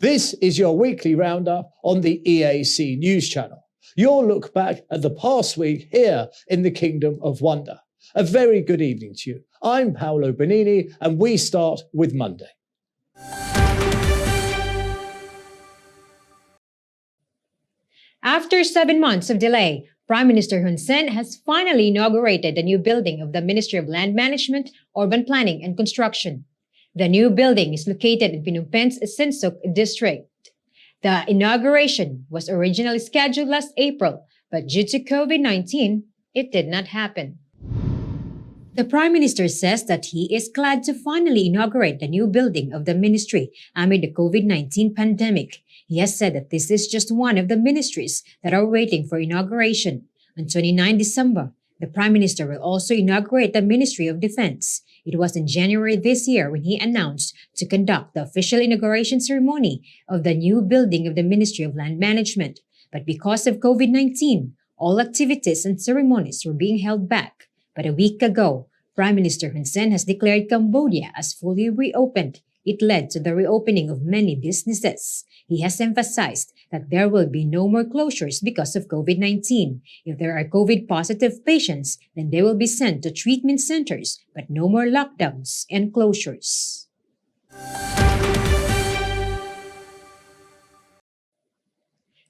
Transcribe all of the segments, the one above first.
This is your weekly roundup on the EAC News Channel. Your look back at the past week here in the Kingdom of Wonder. A very good evening to you. I'm Paolo Bonini and we start with Monday. After 7 months of delay, Prime Minister Hun Sen has finally inaugurated the new building of the Ministry of Land Management, Urban Planning and Construction. The new building is located in Phnom Penh's Sinsuk district. The inauguration was originally scheduled last April, but due to COVID-19, it did not happen. The Prime Minister says that he is glad to finally inaugurate the new building of the ministry amid the COVID-19 pandemic. He has said that this is just one of the ministries that are waiting for inauguration. On 29 December, the Prime Minister will also inaugurate the Ministry of Defense. It was in January this year when he announced to conduct the official inauguration ceremony of the new building of the Ministry of Land Management. But because of COVID-19, all activities and ceremonies were being held back. But a week ago, Prime Minister Hun Sen has declared Cambodia as fully reopened. It led to the reopening of many businesses. He has emphasized that there will be no more closures because of COVID-19. If there are COVID-positive patients, then they will be sent to treatment centers, but no more lockdowns and closures.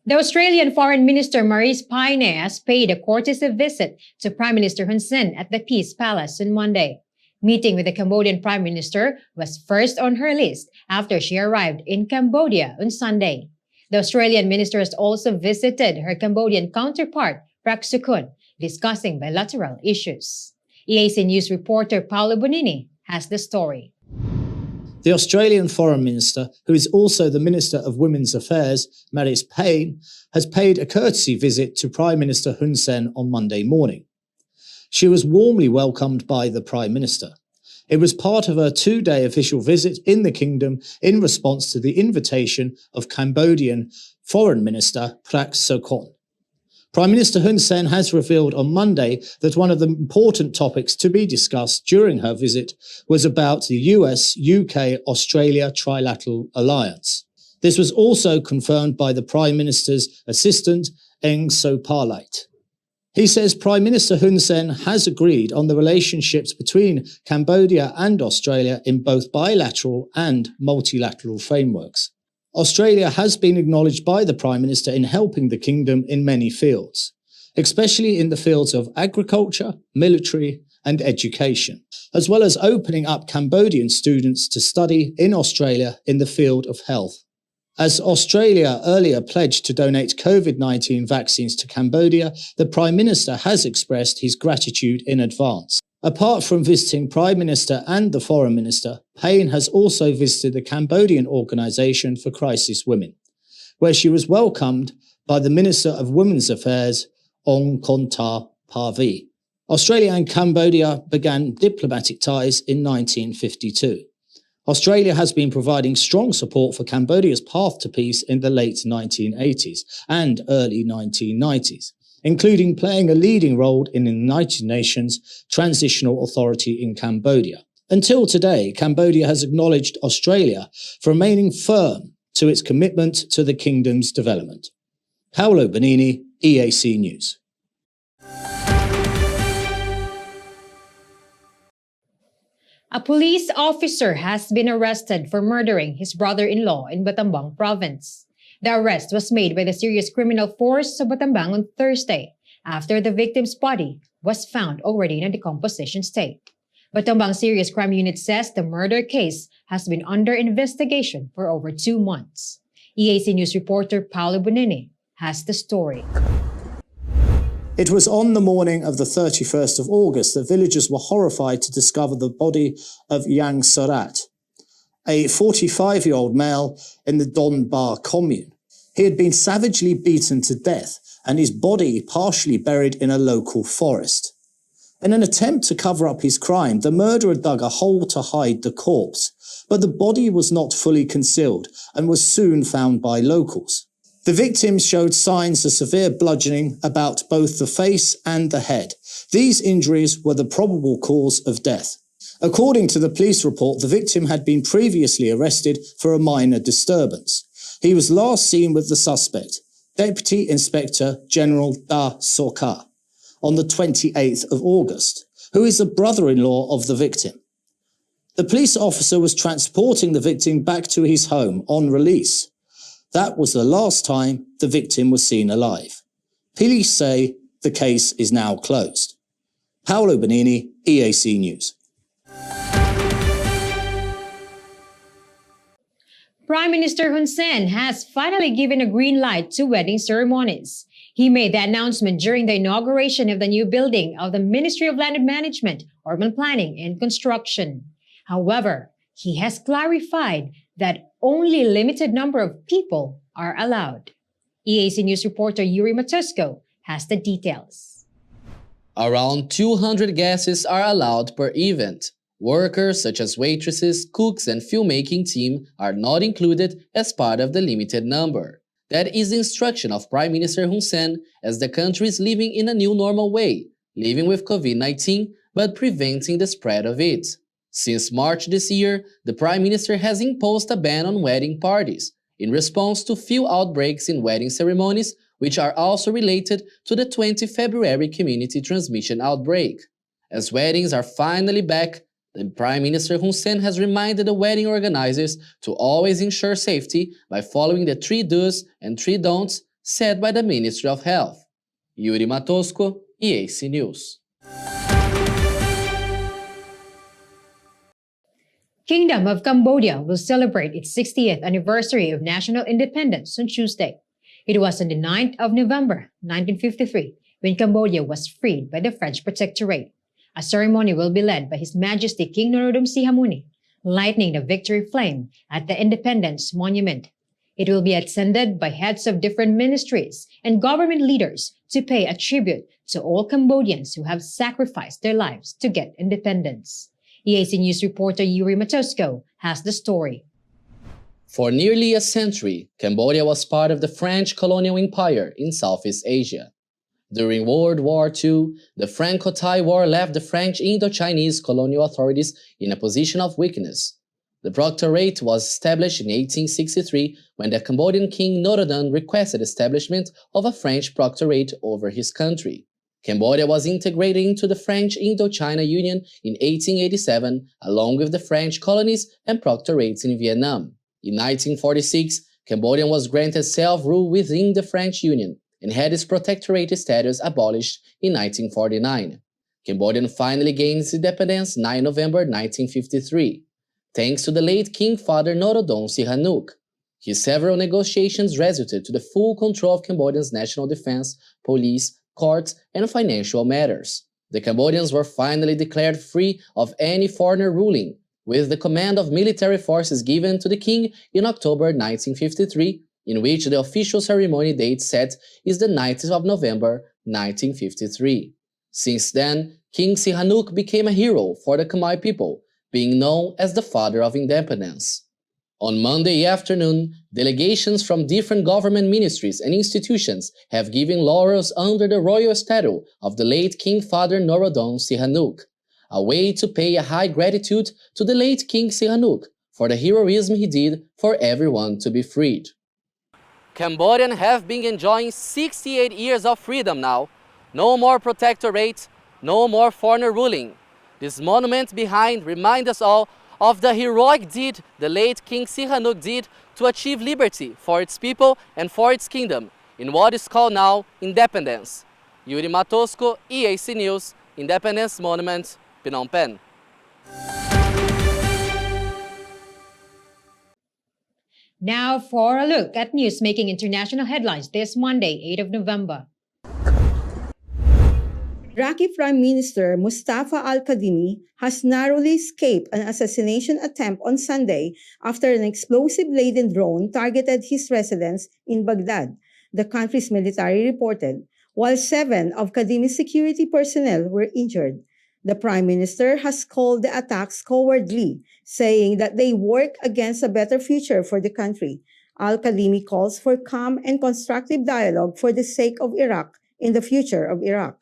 The Australian Foreign Minister Marise Payne has paid a courtesy visit to Prime Minister Hun Sen at the Peace Palace on Monday. Meeting with the Cambodian Prime Minister was first on her list after she arrived in Cambodia on Sunday. The Australian minister has also visited her Cambodian counterpart, Prak Sokhonn, discussing bilateral issues. EAC News reporter Paolo Bonini has the story. The Australian Foreign Minister, who is also the Minister of Women's Affairs, Marise Payne, has paid a courtesy visit to Prime Minister Hun Sen on Monday morning. She was warmly welcomed by the Prime Minister. It was part of her 2-day official visit in the kingdom in response to the invitation of Cambodian Foreign Minister Prak Sokhonn. Prime Minister Hun Sen has revealed on Monday that one of the important topics to be discussed during her visit was about the US-UK-Australia trilateral alliance. This was also confirmed by the Prime Minister's assistant, Eng Soparlite. He says Prime Minister Hun Sen has agreed on the relationships between Cambodia and Australia in both bilateral and multilateral frameworks. Australia has been acknowledged by the Prime Minister in helping the kingdom in many fields, especially in the fields of agriculture, military and education, as well as opening up Cambodian students to study in Australia in the field of health. As Australia earlier pledged to donate COVID-19 vaccines to Cambodia, the Prime Minister has expressed his gratitude in advance. Apart from visiting Prime Minister and the Foreign Minister, Payne has also visited the Cambodian Organisation for Crisis Women, where she was welcomed by the Minister of Women's Affairs, Ong Konta Parvi. Australia and Cambodia began diplomatic ties in 1952. Australia has been providing strong support for Cambodia's path to peace in the late 1980s and early 1990s, including playing a leading role in the United Nations Transitional Authority in Cambodia. Until today, Cambodia has acknowledged Australia for remaining firm to its commitment to the kingdom's development. Paolo Bonini, EAC News. A police officer has been arrested for murdering his brother-in-law in Battambang province. The arrest was made by the Serious Criminal Force of Battambang on Thursday, after the victim's body was found already in a decomposition state. Battambang Serious Crime Unit says the murder case has been under investigation for over 2 months. EAC News reporter Paolo Bonini has the story. It was on the morning of the 31st of August that villagers were horrified to discover the body of Yang Sarat, a 45-year-old male in the Don Ba commune. He had been savagely beaten to death and his body partially buried in a local forest. In an attempt to cover up his crime, the murderer dug a hole to hide the corpse, but the body was not fully concealed and was soon found by locals. The victims showed signs of severe bludgeoning about both the face and the head. These injuries were the probable cause of death. According to the police report, the victim had been previously arrested for a minor disturbance. He was last seen with the suspect, Deputy Inspector General Da Sorka, on the 28th of August, who is the brother-in-law of the victim. The police officer was transporting the victim back to his home on release. That was the last time the victim was seen alive. Police say the case is now closed. Paolo Bonini, EAC News. Prime Minister Hun Sen has finally given a green light to wedding ceremonies. He made the announcement during the inauguration of the new building of the Ministry of Land Management, Urban Planning and Construction. However, he has clarified that only a limited number of people are allowed. EAC News reporter Yuri Matusko has the details. Around 200 guests are allowed per event. Workers such as waitresses, cooks, and filmmaking team are not included as part of the limited number. That is the instruction of Prime Minister Hun Sen as the country is living in a new normal way, living with COVID-19 but preventing the spread of it. Since March this year, the Prime Minister has imposed a ban on wedding parties in response to few outbreaks in wedding ceremonies, which are also related to the 20 February community transmission outbreak. As weddings are finally back, the Prime Minister Hun Sen has reminded the wedding organizers to always ensure safety by following the 3 do's and 3 don'ts set by the Ministry of Health. Yuri Matusko, EAC News. Kingdom of Cambodia will celebrate its 60th anniversary of national independence on Tuesday. It was on the 9th of November, 1953, when Cambodia was freed by the French Protectorate. A ceremony will be led by His Majesty King Norodom Sihamuni, lighting the victory flame at the Independence Monument. It will be attended by heads of different ministries and government leaders to pay a tribute to all Cambodians who have sacrificed their lives to get independence. EAC News reporter Yuri Matusko has the story. For nearly a century, Cambodia was part of the French colonial empire in Southeast Asia. During World War II, the Franco-Thai War left the French Indo-Chinese colonial authorities in a position of weakness. The Proctorate was established in 1863 when the Cambodian King Norodom requested establishment of a French Proctorate over his country. Cambodia was integrated into the French Indochina Union in 1887, along with the French colonies and proctorates in Vietnam. In 1946, Cambodia was granted self-rule within the French Union and had its protectorate status abolished in 1949. Cambodia finally gained its independence 9 November 1953, thanks to the late King Father Norodom Sihanouk. His several negotiations resulted to the full control of Cambodia's national defense, police, courts, and financial matters. The Cambodians were finally declared free of any foreigner ruling, with the command of military forces given to the king in October 1953, in which the official ceremony date set is the 19th of November 1953. Since then, King Sihanouk became a hero for the Khmer people, being known as the Father of Independence. On Monday afternoon, delegations from different government ministries and institutions have given laurels under the royal statue of the late King Father Norodom Sihanouk, a way to pay a high gratitude to the late King Sihanouk for the heroism he did for everyone to be freed. Cambodians have been enjoying 68 years of freedom now. No more protectorate, no more foreigner ruling. This monument behind reminds us all of the heroic deed the late King Sihanouk did to achieve liberty for its people and for its kingdom in what is called now independence. Yuri Matusko, EAC News, Independence Monument, Phnom Penh. Now for a look at news making international headlines this Monday, 8th of November. Iraqi Prime Minister Mustafa al-Kadhimi has narrowly escaped an assassination attempt on Sunday after an explosive-laden drone targeted his residence in Baghdad, the country's military reported, while 7 of Kadhimi's security personnel were injured. The Prime Minister has called the attacks cowardly, saying that they work against a better future for the country. Al-Kadhimi calls for calm and constructive dialogue for the sake of Iraq and the future of Iraq.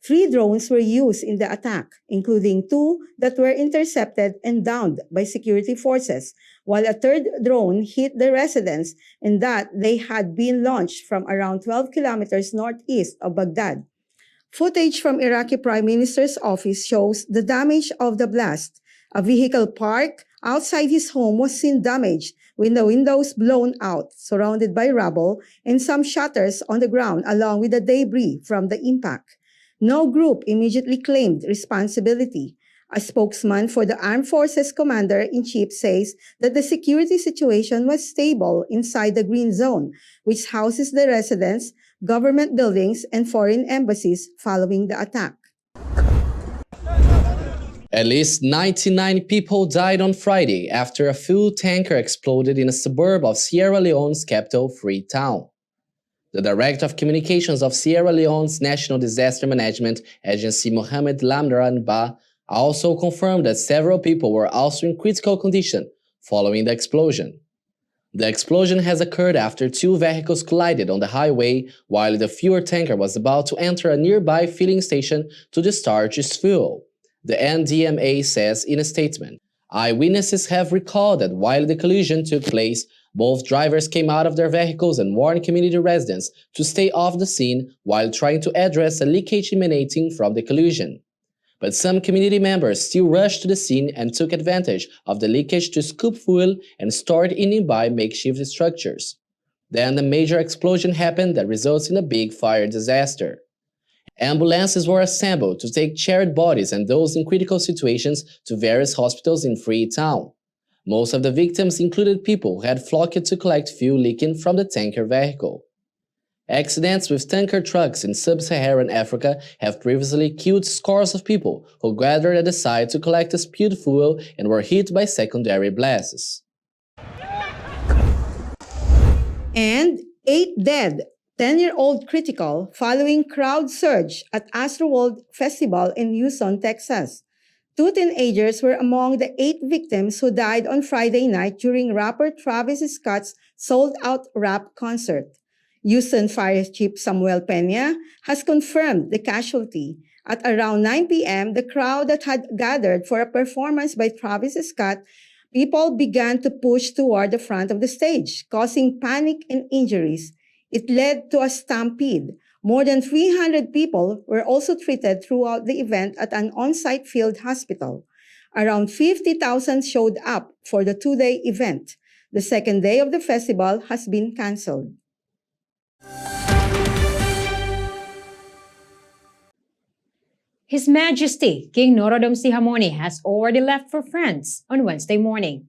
3 drones were used in the attack, including 2 that were intercepted and downed by security forces, while a third drone hit the residence and that they had been launched from around 12 kilometers northeast of Baghdad. Footage from Iraqi Prime Minister's office shows the damage of the blast. A vehicle parked outside his home was seen damaged, with the windows blown out, surrounded by rubble, and some shutters on the ground along with the debris from the impact. No group immediately claimed responsibility. A spokesman for the Armed Forces Commander-in-Chief says that the security situation was stable inside the Green Zone, which houses the residents, government buildings, and foreign embassies following the attack. At least 99 people died on Friday after a fuel tanker exploded in a suburb of Sierra Leone's capital, Freetown. The Director of Communications of Sierra Leone's National Disaster Management Agency, Mohamed Lamdaran Ba, also confirmed that several people were also in critical condition following the explosion. The explosion has occurred after 2 vehicles collided on the highway while the fuel tanker was about to enter a nearby filling station to discharge its fuel, the NDMA says in a statement. Eyewitnesses have recalled that while the collision took place, both drivers came out of their vehicles and warned community residents to stay off the scene while trying to address a leakage emanating from the collision. But some community members still rushed to the scene and took advantage of the leakage to scoop fuel and store it in nearby makeshift structures. Then a major explosion happened that results in a big fire disaster. Ambulances were assembled to take charred bodies and those in critical situations to various hospitals in Freetown. Most of the victims included people who had flocked to collect fuel leaking from the tanker vehicle. Accidents with tanker trucks in sub-Saharan Africa have previously killed scores of people who gathered at the site to collect the spilled fuel and were hit by secondary blasts. And 8 dead, 10-year-old critical following crowd surge at Astroworld Festival in Houston, Texas. 2 teenagers were among the 8 victims who died on Friday night during rapper Travis Scott's sold-out rap concert. Houston Fire Chief Samuel Peña has confirmed the casualty. At around 9 p.m., the crowd that had gathered for a performance by Travis Scott, people began to push toward the front of the stage, causing panic and injuries. It led to a stampede. More than 300 people were also treated throughout the event at an on-site field hospital. Around 50,000 showed up for the 2-day event. The second day of the festival has been canceled. His Majesty King Norodom Sihamoni has already left for France on Wednesday morning.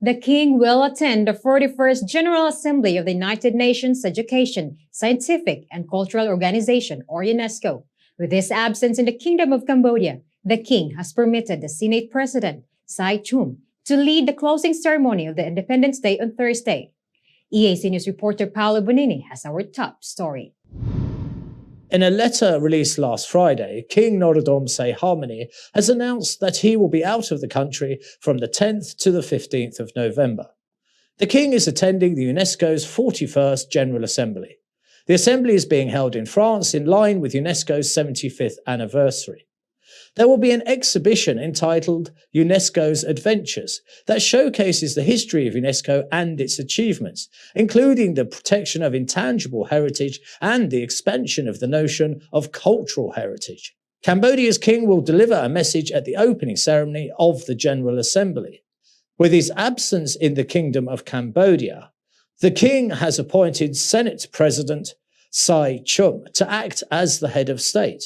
The King will attend the 41st General Assembly of the United Nations Education, Scientific and Cultural Organization, or UNESCO. With his absence in the Kingdom of Cambodia, the King has permitted the Senate President, Sai Chum, to lead the closing ceremony of the Independence Day on Thursday. EAC News reporter Paolo Bonini has our top story. In a letter released last Friday, King Norodom Sihamoni has announced that he will be out of the country from the 10th to the 15th of November. The King is attending the UNESCO's 41st General Assembly. The assembly is being held in France in line with UNESCO's 75th anniversary. There will be an exhibition entitled UNESCO's Adventures that showcases the history of UNESCO and its achievements, including the protection of intangible heritage and the expansion of the notion of cultural heritage. Cambodia's king will deliver a message at the opening ceremony of the General Assembly. With his absence in the Kingdom of Cambodia, the king has appointed Senate President Sai Chum to act as the head of state.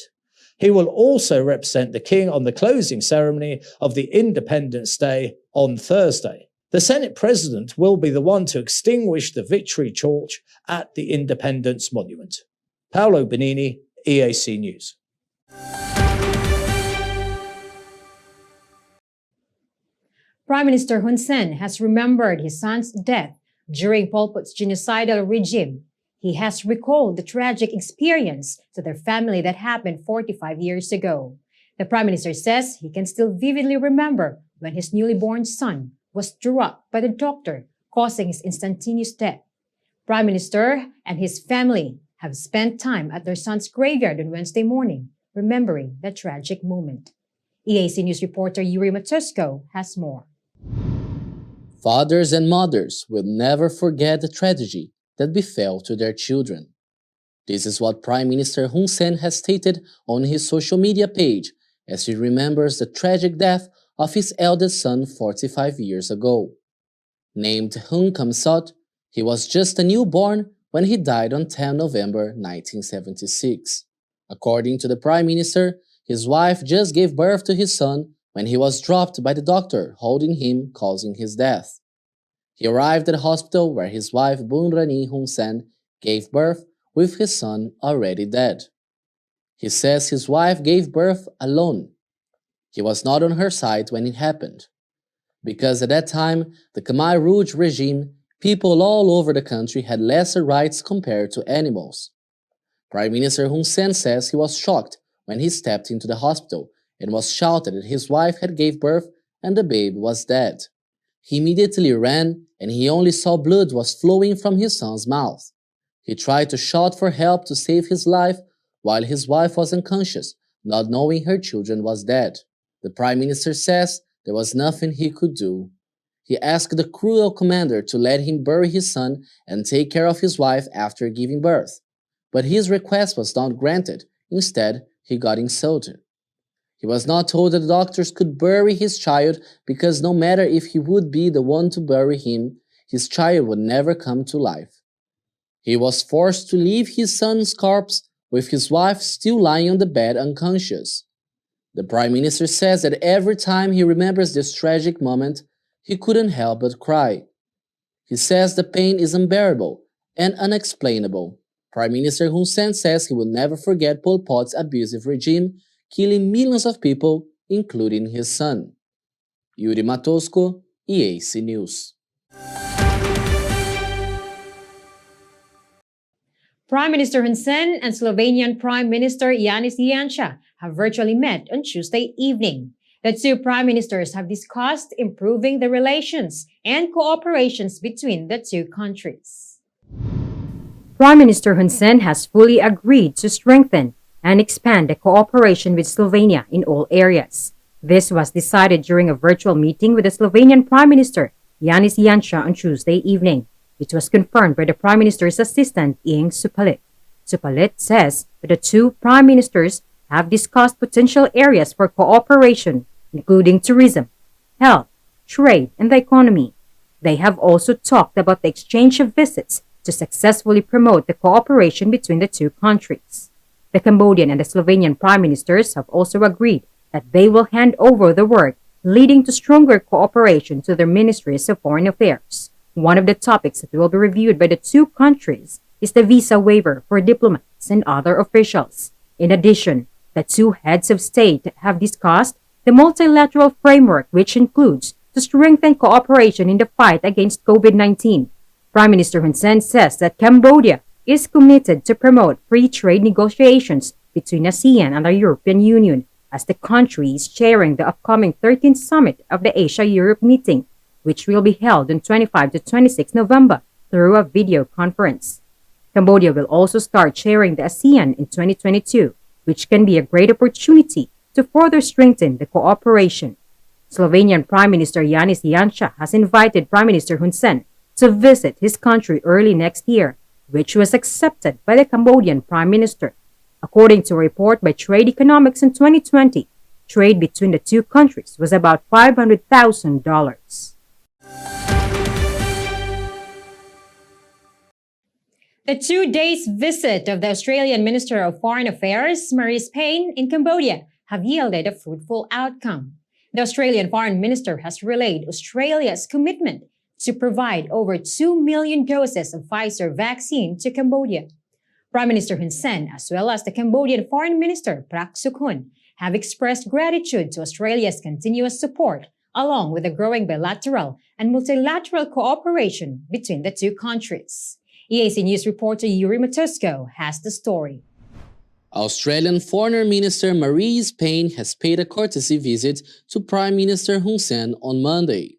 He will also represent the king on the closing ceremony of the Independence Day on Thursday. The Senate President will be the one to extinguish the victory torch at the Independence Monument. Paolo Bonini, EAC News. Prime Minister Hun Sen has remembered his son's death during Pol Pot's genocidal regime. He has recalled the tragic experience to their family that happened 45 years ago. The Prime Minister says he can still vividly remember when his newly born son was struck by the doctor, causing his instantaneous death. Prime Minister and his family have spent time at their son's graveyard on Wednesday morning, remembering the tragic moment. EAC News reporter Yuri Matusko has more. Fathers and mothers will never forget the tragedy that befell to their children. This is what Prime Minister Hun Sen has stated on his social media page as he remembers the tragic death of his eldest son 45 years ago. Named Hun Kamsot, he was just a newborn when he died on 10 November 1976. According to the Prime Minister, his wife just gave birth to his son when he was dropped by the doctor holding him, causing his death. He arrived at the hospital where his wife Bunrani Hun Sen gave birth with his son already dead. He says his wife gave birth alone. He was not on her side when it happened. Because at that time, the Khmer Rouge regime, people all over the country had lesser rights compared to animals. Prime Minister Hun Sen says he was shocked when he stepped into the hospital and was shouted that his wife had gave birth and the babe was dead. He immediately ran and he only saw blood was flowing from his son's mouth. He tried to shout for help to save his life while his wife was unconscious, not knowing her children was dead. The Prime Minister says there was nothing he could do. He asked the cruel commander to let him bury his son and take care of his wife after giving birth. But his request was not granted. Instead, he got insulted. He was not told that the doctors could bury his child because no matter if he would be the one to bury him, his child would never come to life. He was forced to leave his son's corpse with his wife still lying on the bed unconscious. The Prime Minister says that every time he remembers this tragic moment, he couldn't help but cry. He says the pain is unbearable and unexplainable. Prime Minister Hun Sen says he will never forget Pol Pot's abusive regime, killing millions of people, including his son. Yuri Matusko, EAC News. Prime Minister Hun Sen and Slovenian Prime Minister Janez Janša have virtually met on Tuesday evening. The two prime ministers have discussed improving the relations and cooperations between the two countries. Prime Minister Hun Sen has fully agreed to strengthen and expand the cooperation with Slovenia in all areas. This was decided during a virtual meeting with the Slovenian Prime Minister Janez Janša on Tuesday evening. It was confirmed by the Prime Minister's assistant, Ing Supalit. Supalit says that the two Prime Ministers have discussed potential areas for cooperation, including tourism, health, trade, and the economy. They have also talked about the exchange of visits to successfully promote the cooperation between the two countries. The Cambodian and the Slovenian Prime Ministers have also agreed that they will hand over the work leading to stronger cooperation to their Ministries of Foreign Affairs. One of the topics that will be reviewed by the two countries is the visa waiver for diplomats and other officials. In addition, the two heads of state have discussed the multilateral framework, which includes to strengthen cooperation in the fight against COVID-19. Prime Minister Hun Sen says that Cambodia is committed to promote free trade negotiations between ASEAN and the European Union, as the country is chairing the upcoming 13th summit of the Asia-Europe meeting, which will be held on 25 to 26 November through a video conference. Cambodia will also start chairing the ASEAN in 2022, which can be a great opportunity to further strengthen the cooperation. Slovenian Prime Minister Janez Janša has invited Prime Minister Hun Sen to visit his country early next year, which was accepted by the Cambodian Prime Minister. According to a report by Trade Economics in 2020, trade between the two countries was about $500,000. The 2 days visit of the Australian Minister of Foreign Affairs, Marise Payne, in Cambodia have yielded a fruitful outcome. The Australian Foreign Minister has relayed Australia's commitment to provide over 2 million doses of Pfizer vaccine to Cambodia. Prime Minister Hun Sen, as well as the Cambodian Foreign Minister Prak Sokhonn, have expressed gratitude to Australia's continuous support, along with the growing bilateral and multilateral cooperation between the two countries. EAC News reporter Yuri Matusko has the story. Australian Foreign Minister Marise Payne has paid a courtesy visit to Prime Minister Hun Sen on Monday.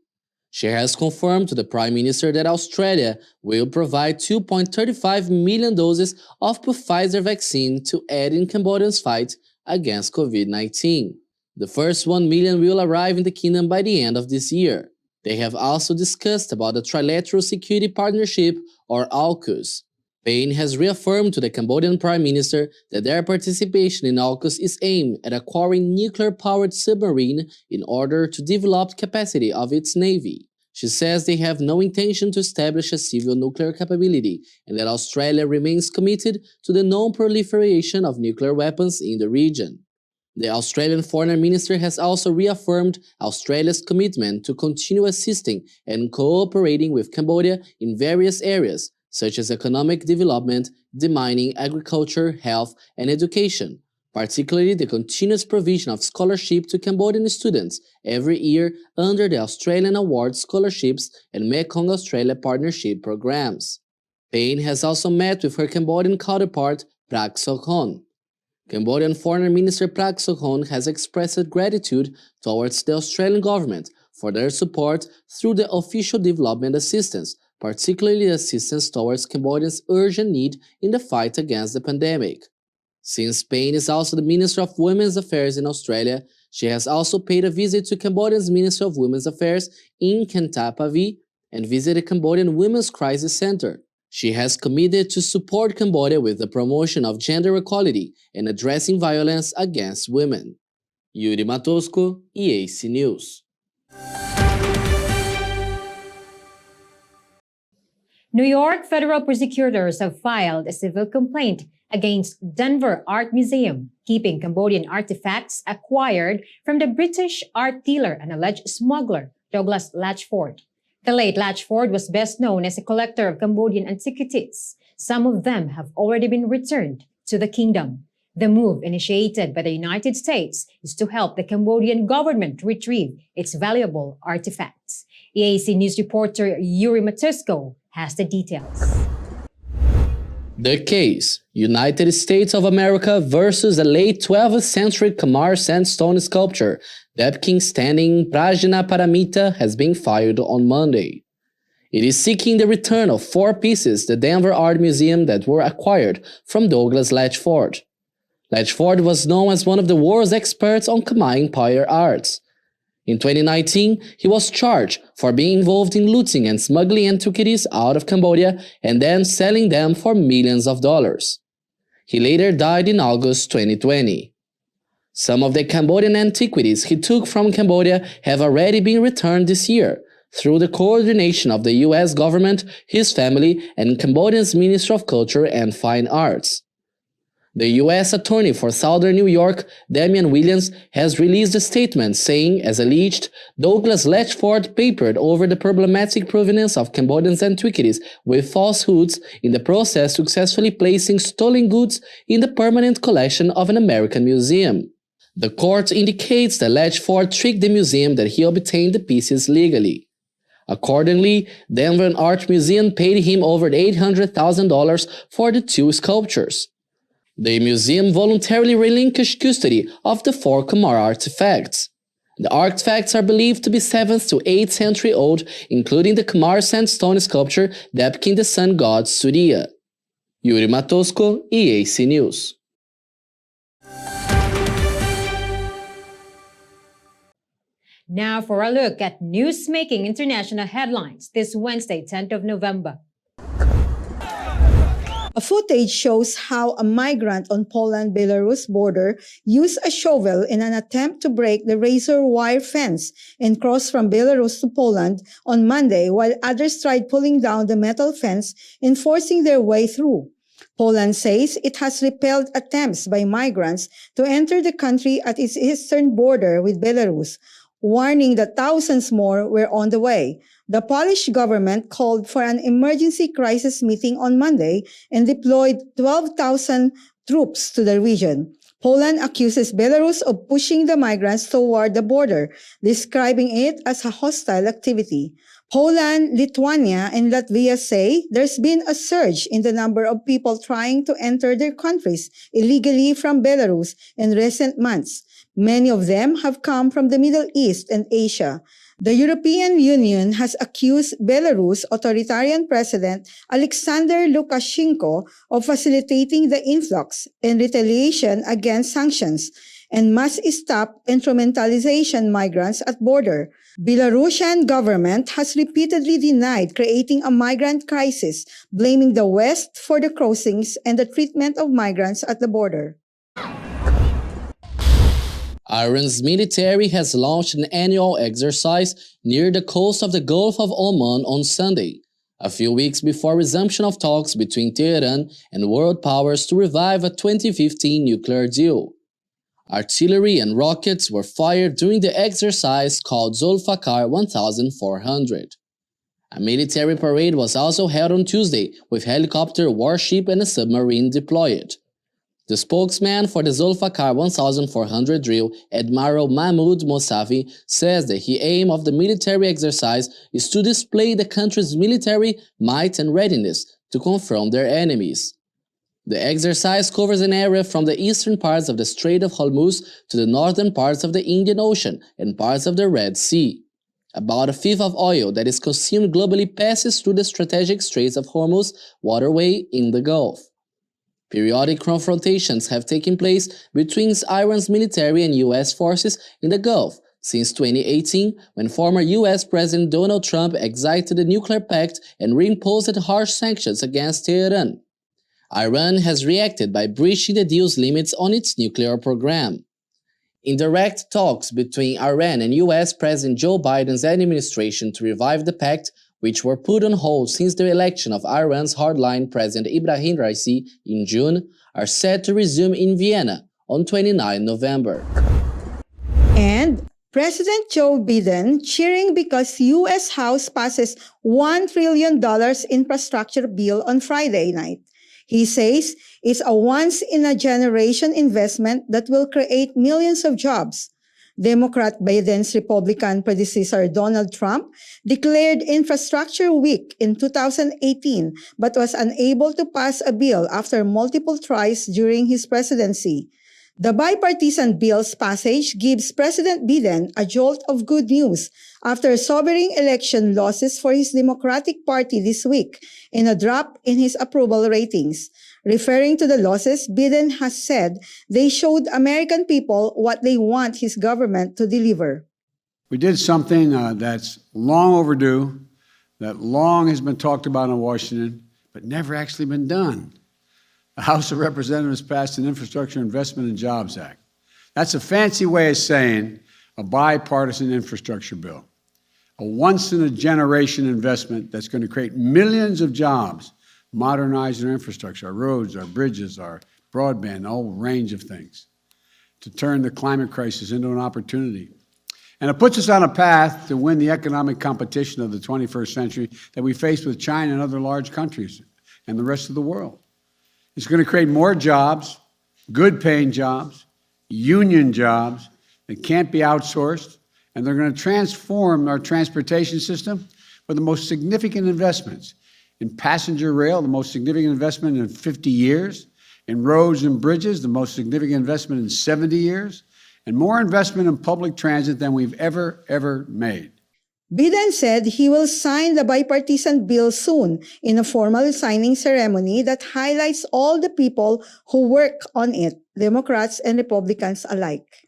She has confirmed to the Prime Minister that Australia will provide 2.35 million doses of Pfizer vaccine to aid in Cambodia's fight against COVID-19. The first 1 million will arrive in the kingdom by the end of this year. They have also discussed about the Trilateral Security Partnership, or AUKUS. Spain has reaffirmed to the Cambodian Prime Minister that their participation in AUKUS is aimed at acquiring nuclear-powered submarine in order to develop capacity of its navy. She says they have no intention to establish a civil nuclear capability and that Australia remains committed to the non-proliferation of nuclear weapons in the region. The Australian Foreign Minister has also reaffirmed Australia's commitment to continue assisting and cooperating with Cambodia in various areas, such as economic development, demining, agriculture, health, and education, particularly the continuous provision of scholarship to Cambodian students every year under the Australian Award Scholarships and Mekong Australia Partnership programs. Spain has also met with her Cambodian counterpart, Prak Sokhonn. Cambodian Foreign Minister Prak Sokhonn has expressed gratitude towards the Australian government for their support through the official development assistance, particularly assistance towards Cambodians' urgent need in the fight against the pandemic. Since Spain is also the Minister of Women's Affairs in Australia, she has also paid a visit to Cambodia's Minister of Women's Affairs in Kantapavy and visited Cambodian Women's Crisis Center. She has committed to support Cambodia with the promotion of gender equality and addressing violence against women. Yuri Matosco, EAC News. New York federal prosecutors have filed a civil complaint against Denver Art Museum, keeping Cambodian artifacts acquired from the British art dealer and alleged smuggler, Douglas Latchford. The late Latchford was best known as a collector of Cambodian antiquities. Some of them have already been returned to the kingdom. The move, initiated by the United States, is to help the Cambodian government retrieve its valuable artifacts. EAC News reporter Yuri Matosco has the details. The case, United States of America versus the late 12th century Khmer sandstone sculpture, Depking standing Prajna Paramita, has been filed on Monday. It is seeking the return of 4 pieces to the Denver Art Museum that were acquired from Douglas Latchford. Latchford was known as one of the world's experts on Khmer Empire arts. In 2019, he was charged for being involved in looting and smuggling antiquities out of Cambodia and then selling them for millions of dollars. He later died in August 2020. Some of the Cambodian antiquities he took from Cambodia have already been returned this year through the coordination of the US government, his family, and Cambodia's Ministry of Culture and Fine Arts. The U.S. Attorney for Southern New York, Damian Williams, has released a statement saying, as alleged, Douglas Latchford papered over the problematic provenance of Cambodian antiquities with falsehoods, in the process successfully placing stolen goods in the permanent collection of an American museum. The court indicates that Latchford tricked the museum that he obtained the pieces legally. Accordingly, Denver Art Museum paid him over $800,000 for the 2 sculptures. The museum voluntarily relinquished custody of the 4 Khmer artifacts. The artifacts are believed to be 7th to 8th century old, including the Khmer sandstone sculpture depicting the sun god Surya. Yuri Matosco, EAC News. Now for a look at news-making international headlines this Wednesday, 10th of November. A footage shows how a migrant on Poland-Belarus border used a shovel in an attempt to break the razor wire fence and cross from Belarus to Poland on Monday, while others tried pulling down the metal fence and forcing their way through. Poland says it has repelled attempts by migrants to enter the country at its eastern border with Belarus, warning that thousands more were on the way. The Polish government called for an emergency crisis meeting on Monday and deployed 12,000 troops to the region. Poland accuses Belarus of pushing the migrants toward the border, describing it as a hostile activity. Poland, Lithuania, and Latvia say there's been a surge in the number of people trying to enter their countries illegally from Belarus in recent months. Many of them have come from the Middle East and Asia. The European Union has accused Belarus authoritarian President Alexander Lukashenko of facilitating the influx in retaliation against sanctions and must stop instrumentalization migrants at border. Belarusian government has repeatedly denied creating a migrant crisis, blaming the West for the crossings and the treatment of migrants at the border. Iran's military has launched an annual exercise near the coast of the Gulf of Oman on Sunday, a few weeks before resumption of talks between Tehran and world powers to revive a 2015 nuclear deal. Artillery and rockets were fired during the exercise called Zulfikar 1400. A military parade was also held on Tuesday with helicopter, warship and a submarine deployed. The spokesman for the Zulfikar 1400 drill, Admiral Mahmoud Mousavi, says that the aim of the military exercise is to display the country's military might and readiness to confront their enemies. The exercise covers an area from the eastern parts of the Strait of Hormuz to the northern parts of the Indian Ocean and parts of the Red Sea. About a fifth of oil that is consumed globally passes through the strategic Straits of Hormuz waterway in the Gulf. Periodic confrontations have taken place between Iran's military and U.S. forces in the Gulf since 2018, when former U.S. President Donald Trump exited the nuclear pact and reimposed harsh sanctions against Tehran. Iran has reacted by breaching the deal's limits on its nuclear program. Indirect talks between Iran and U.S. President Joe Biden's administration to revive the pact, which were put on hold since the election of Iran's hardline President Ibrahim Raisi in June, are set to resume in Vienna on 29 November. And President Joe Biden cheering because U.S. House passes $1 trillion infrastructure bill on Friday night. He says it's a once-in-a-generation investment that will create millions of jobs. Democrat Biden's Republican predecessor Donald Trump declared Infrastructure Week in 2018 but was unable to pass a bill after multiple tries during his presidency. The bipartisan bill's passage gives President Biden a jolt of good news after sobering election losses for his Democratic Party this week and a drop in his approval ratings. Referring to the losses, Biden has said they showed American people what they want his government to deliver. We did something that's long overdue, that long has been talked about in Washington, but never actually been done. The House of Representatives passed an Infrastructure Investment and Jobs Act. That's a fancy way of saying a bipartisan infrastructure bill, a once-in-a-generation investment that's going to create millions of jobs, modernize our infrastructure, our roads, our bridges, our broadband, a whole range of things, to turn the climate crisis into an opportunity. And it puts us on a path to win the economic competition of the 21st century that we face with China and other large countries and the rest of the world. It's going to create more jobs, good-paying jobs, union jobs that can't be outsourced, and they're going to transform our transportation system with the most significant investments in passenger rail, the most significant investment in 50 years, in roads and bridges, the most significant investment in 70 years, and more investment in public transit than we've ever made. Biden said he will sign the bipartisan bill soon in a formal signing ceremony that highlights all the people who work on it, Democrats and Republicans alike.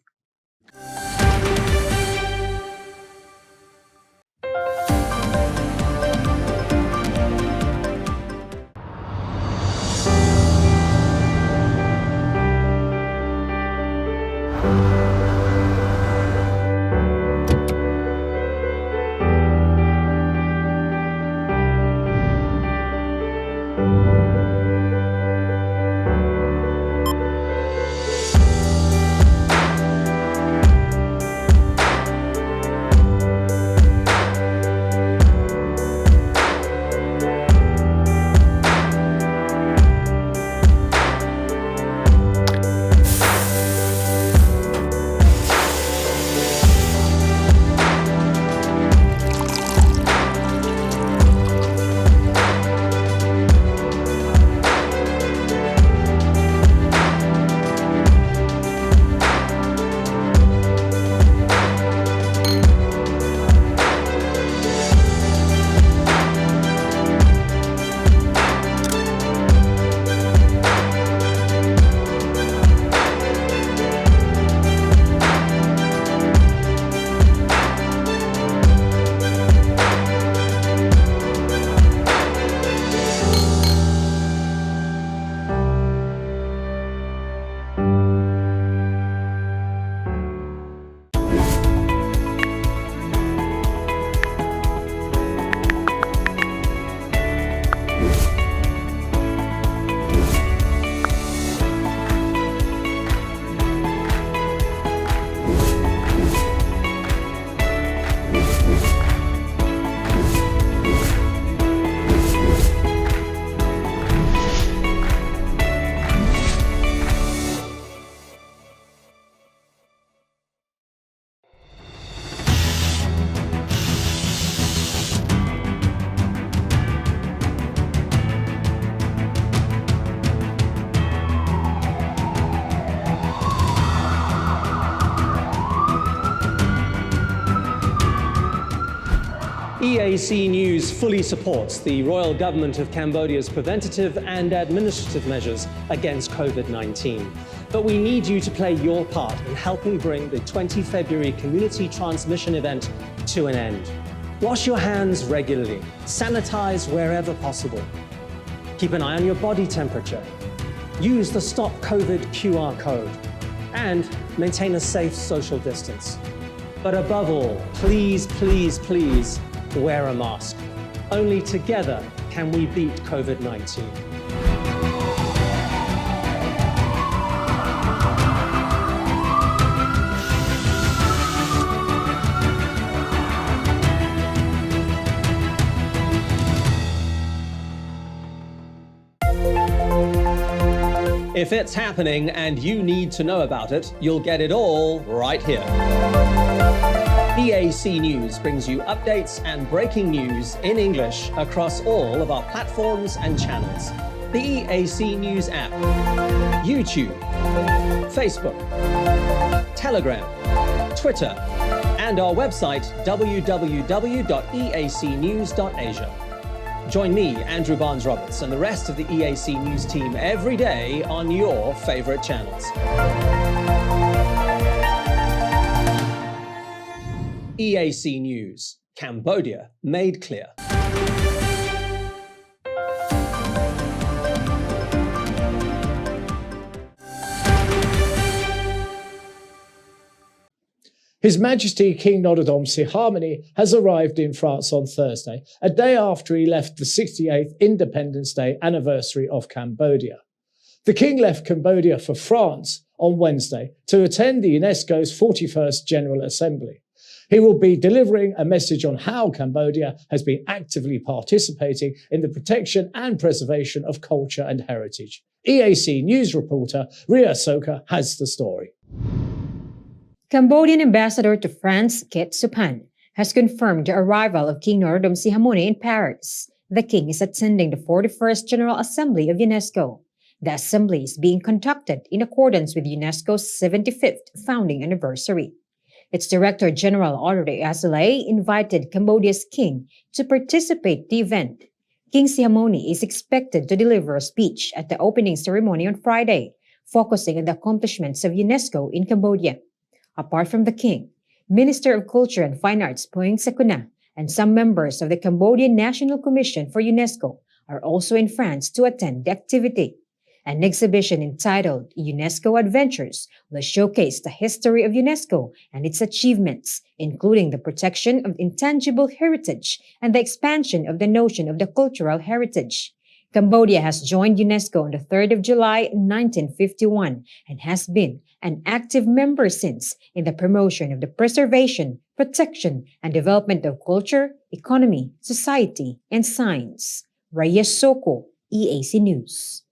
EAC News fully supports the Royal Government of Cambodia's preventative and administrative measures against COVID-19. But we need you to play your part in helping bring the 20 February community transmission event to an end. Wash your hands regularly, sanitize wherever possible. Keep an eye on your body temperature. Use the Stop COVID QR code and maintain a safe social distance. But above all, please, please, please, wear a mask. Only together can we beat COVID-19. If it's happening and you need to know about it, you'll get it all right here. EAC News brings you updates and breaking news in English across all of our platforms and channels. The EAC News app, YouTube, Facebook, Telegram, Twitter, and our website www.eacnews.asia. Join me, Andrew Barnes-Roberts, and the rest of the EAC News team every day on your favorite channels. EAC News, Cambodia made clear. His Majesty King Norodom Sihamoni has arrived in France on Thursday, a day after he left the 68th Independence Day anniversary of Cambodia. The King left Cambodia for France on Wednesday to attend the UNESCO's 41st General Assembly. He will be delivering a message on how Cambodia has been actively participating in the protection and preservation of culture and heritage. EAC News reporter Ria Soka has the story. Cambodian ambassador to France, Ket Supan, has confirmed the arrival of King Norodom Sihamoni in Paris. The king is attending the 41st General Assembly of UNESCO. The assembly is being conducted in accordance with UNESCO's 75th founding anniversary. Its Director General Audrey Azoulay invited Cambodia's king to participate in the event. King Sihamoni is expected to deliver a speech at the opening ceremony on Friday, focusing on the accomplishments of UNESCO in Cambodia. Apart from the king, Minister of Culture and Fine Arts Poing Sakuna and some members of the Cambodian National Commission for UNESCO are also in France to attend the activity. An exhibition entitled UNESCO Adventures will showcase the history of UNESCO and its achievements, including the protection of intangible heritage and the expansion of the notion of the cultural heritage. Cambodia has joined UNESCO on the 3rd of July 1951 and has been an active member since in the promotion of the preservation, protection, and development of culture, economy, society, and science. Raya Soko, EAC News.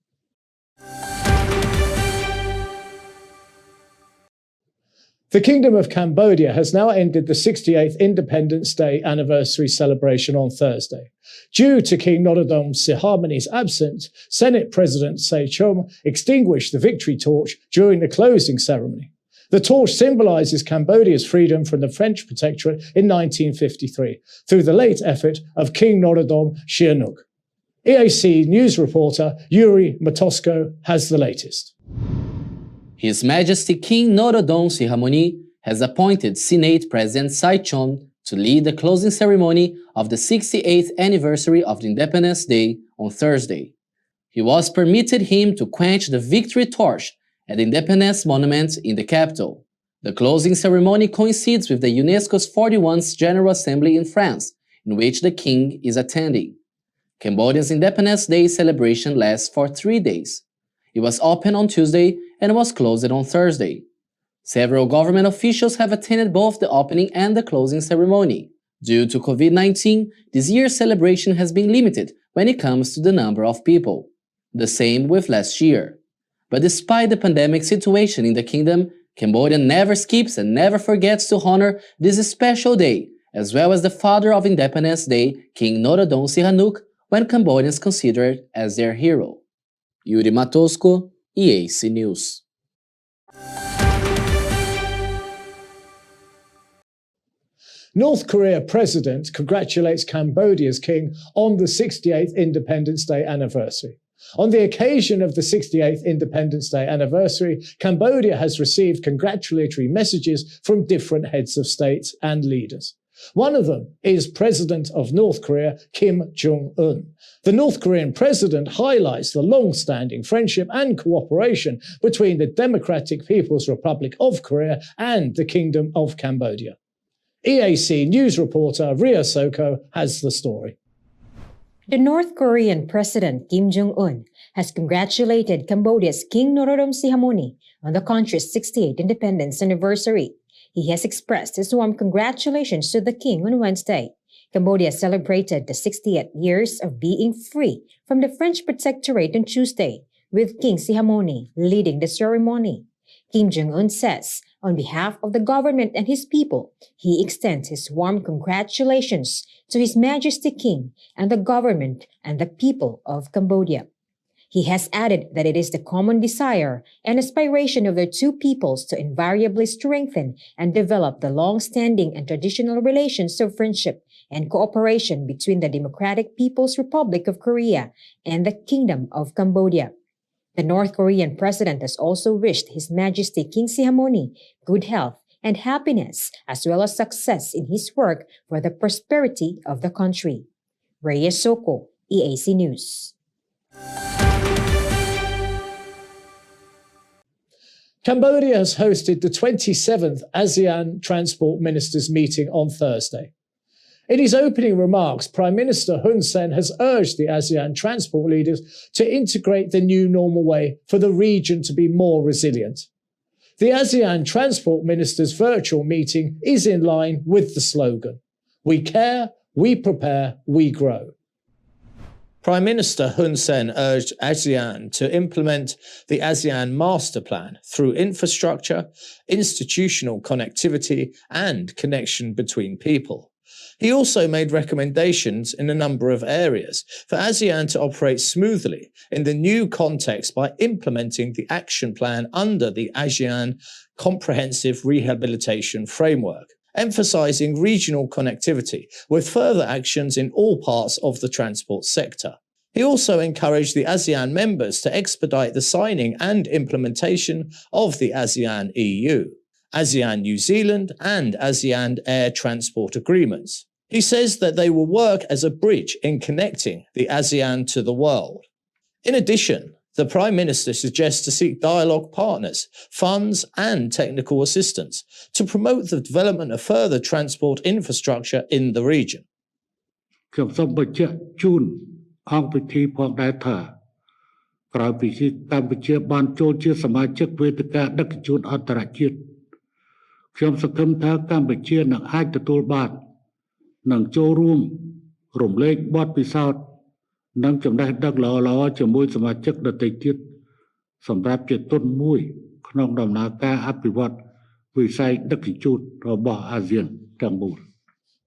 The Kingdom of Cambodia has now ended the 68th Independence Day anniversary celebration on Thursday. Due to King Norodom Sihamoni's absence, Senate President Se Chum extinguished the victory torch during the closing ceremony. The torch symbolizes Cambodia's freedom from the French protectorate in 1953 through the late effort of King Norodom Sihanouk. EAC News reporter Yuri Matosko has the latest. His Majesty King Norodom Sihamoni has appointed Senate President Saichon to lead the closing ceremony of the 68th anniversary of the Independence Day on Thursday. He was permitted him to quench the victory torch at the Independence Monument in the capital. The closing ceremony coincides with the UNESCO's 41st General Assembly in France, in which the king is attending. Cambodia's Independence Day celebration lasts for 3 days. It was opened on Tuesday and was closed on Thursday. Several government officials have attended both the opening and the closing ceremony. Due to COVID-19, this year's celebration has been limited when it comes to the number of people. The same with last year. But despite the pandemic situation in the kingdom, Cambodia never skips and never forgets to honor this special day, as well as the father of Independence Day, King Norodom Sihanouk, when Cambodians consider it as their hero. Yuri Matosko, EAC News. North Korea president congratulates Cambodia's king on the 68th Independence Day anniversary. On the occasion of the 68th Independence Day anniversary, Cambodia has received congratulatory messages from different heads of state and leaders. One of them is President of North Korea, Kim Jong-un. The North Korean president highlights the long-standing friendship and cooperation between the Democratic People's Republic of Korea and the Kingdom of Cambodia. EAC news reporter Ria Soko has the story. The North Korean President Kim Jong-un has congratulated Cambodia's King Norodom Sihamoni on the country's 68th independence anniversary. He has expressed his warm congratulations to the king on Wednesday. Cambodia celebrated the 68 years of being free from the French protectorate on Tuesday, with King Sihamoni leading the ceremony. Kim Jong-un says, on behalf of the government and his people, he extends his warm congratulations to His Majesty King and the government and the people of Cambodia. He has added that it is the common desire and aspiration of their two peoples to invariably strengthen and develop the long-standing and traditional relations of friendship and cooperation between the Democratic People's Republic of Korea and the Kingdom of Cambodia. The North Korean president has also wished His Majesty King Sihamoni good health and happiness, as well as success in his work for the prosperity of the country. Rhea Soko, EAC News. Cambodia has hosted the 27th ASEAN Transport Ministers meeting on Thursday. In his opening remarks, Prime Minister Hun Sen has urged the ASEAN transport leaders to integrate the new normal way for the region to be more resilient. The ASEAN Transport Ministers virtual meeting is in line with the slogan, "We care, we prepare, we grow." Prime Minister Hun Sen urged ASEAN to implement the ASEAN Master Plan through infrastructure, institutional connectivity, and connection between people. He also made recommendations in a number of areas for ASEAN to operate smoothly in the new context by implementing the action plan under the ASEAN Comprehensive Rehabilitation Framework, emphasizing regional connectivity with further actions in all parts of the transport sector. He also encouraged the ASEAN members to expedite the signing and implementation of the ASEAN EU, ASEAN New Zealand, and ASEAN Air Transport Agreements. He says that they will work as a bridge in connecting the ASEAN to the world. In addition, the Prime Minister suggests to seek dialogue partners, funds, and technical assistance to promote the development of further transport infrastructure in the region. ខ្ញុំសូមបញ្ជាក់ជូនអង្គពិធីផងដែរថាក្រោយពីកម្ពុជាបានចូលជាសមាជិកវេទិកាដឹកជញ្ជូនអន្តរជាតិខ្ញុំសង្ឃឹមថាកម្ពុជានឹងអាចទទួលបាននិងចូលរួមរំលែកបទពិសោធន៍និងចំណេះដឹងល្អៗជាមួយសមាជិកដទៃទៀតសម្រាប់ជាទុនមួយក្នុងដំណើរការអភិវឌ្ឍវិស័យដឹកជញ្ជូនរបស់អាស៊ានទាំងមូល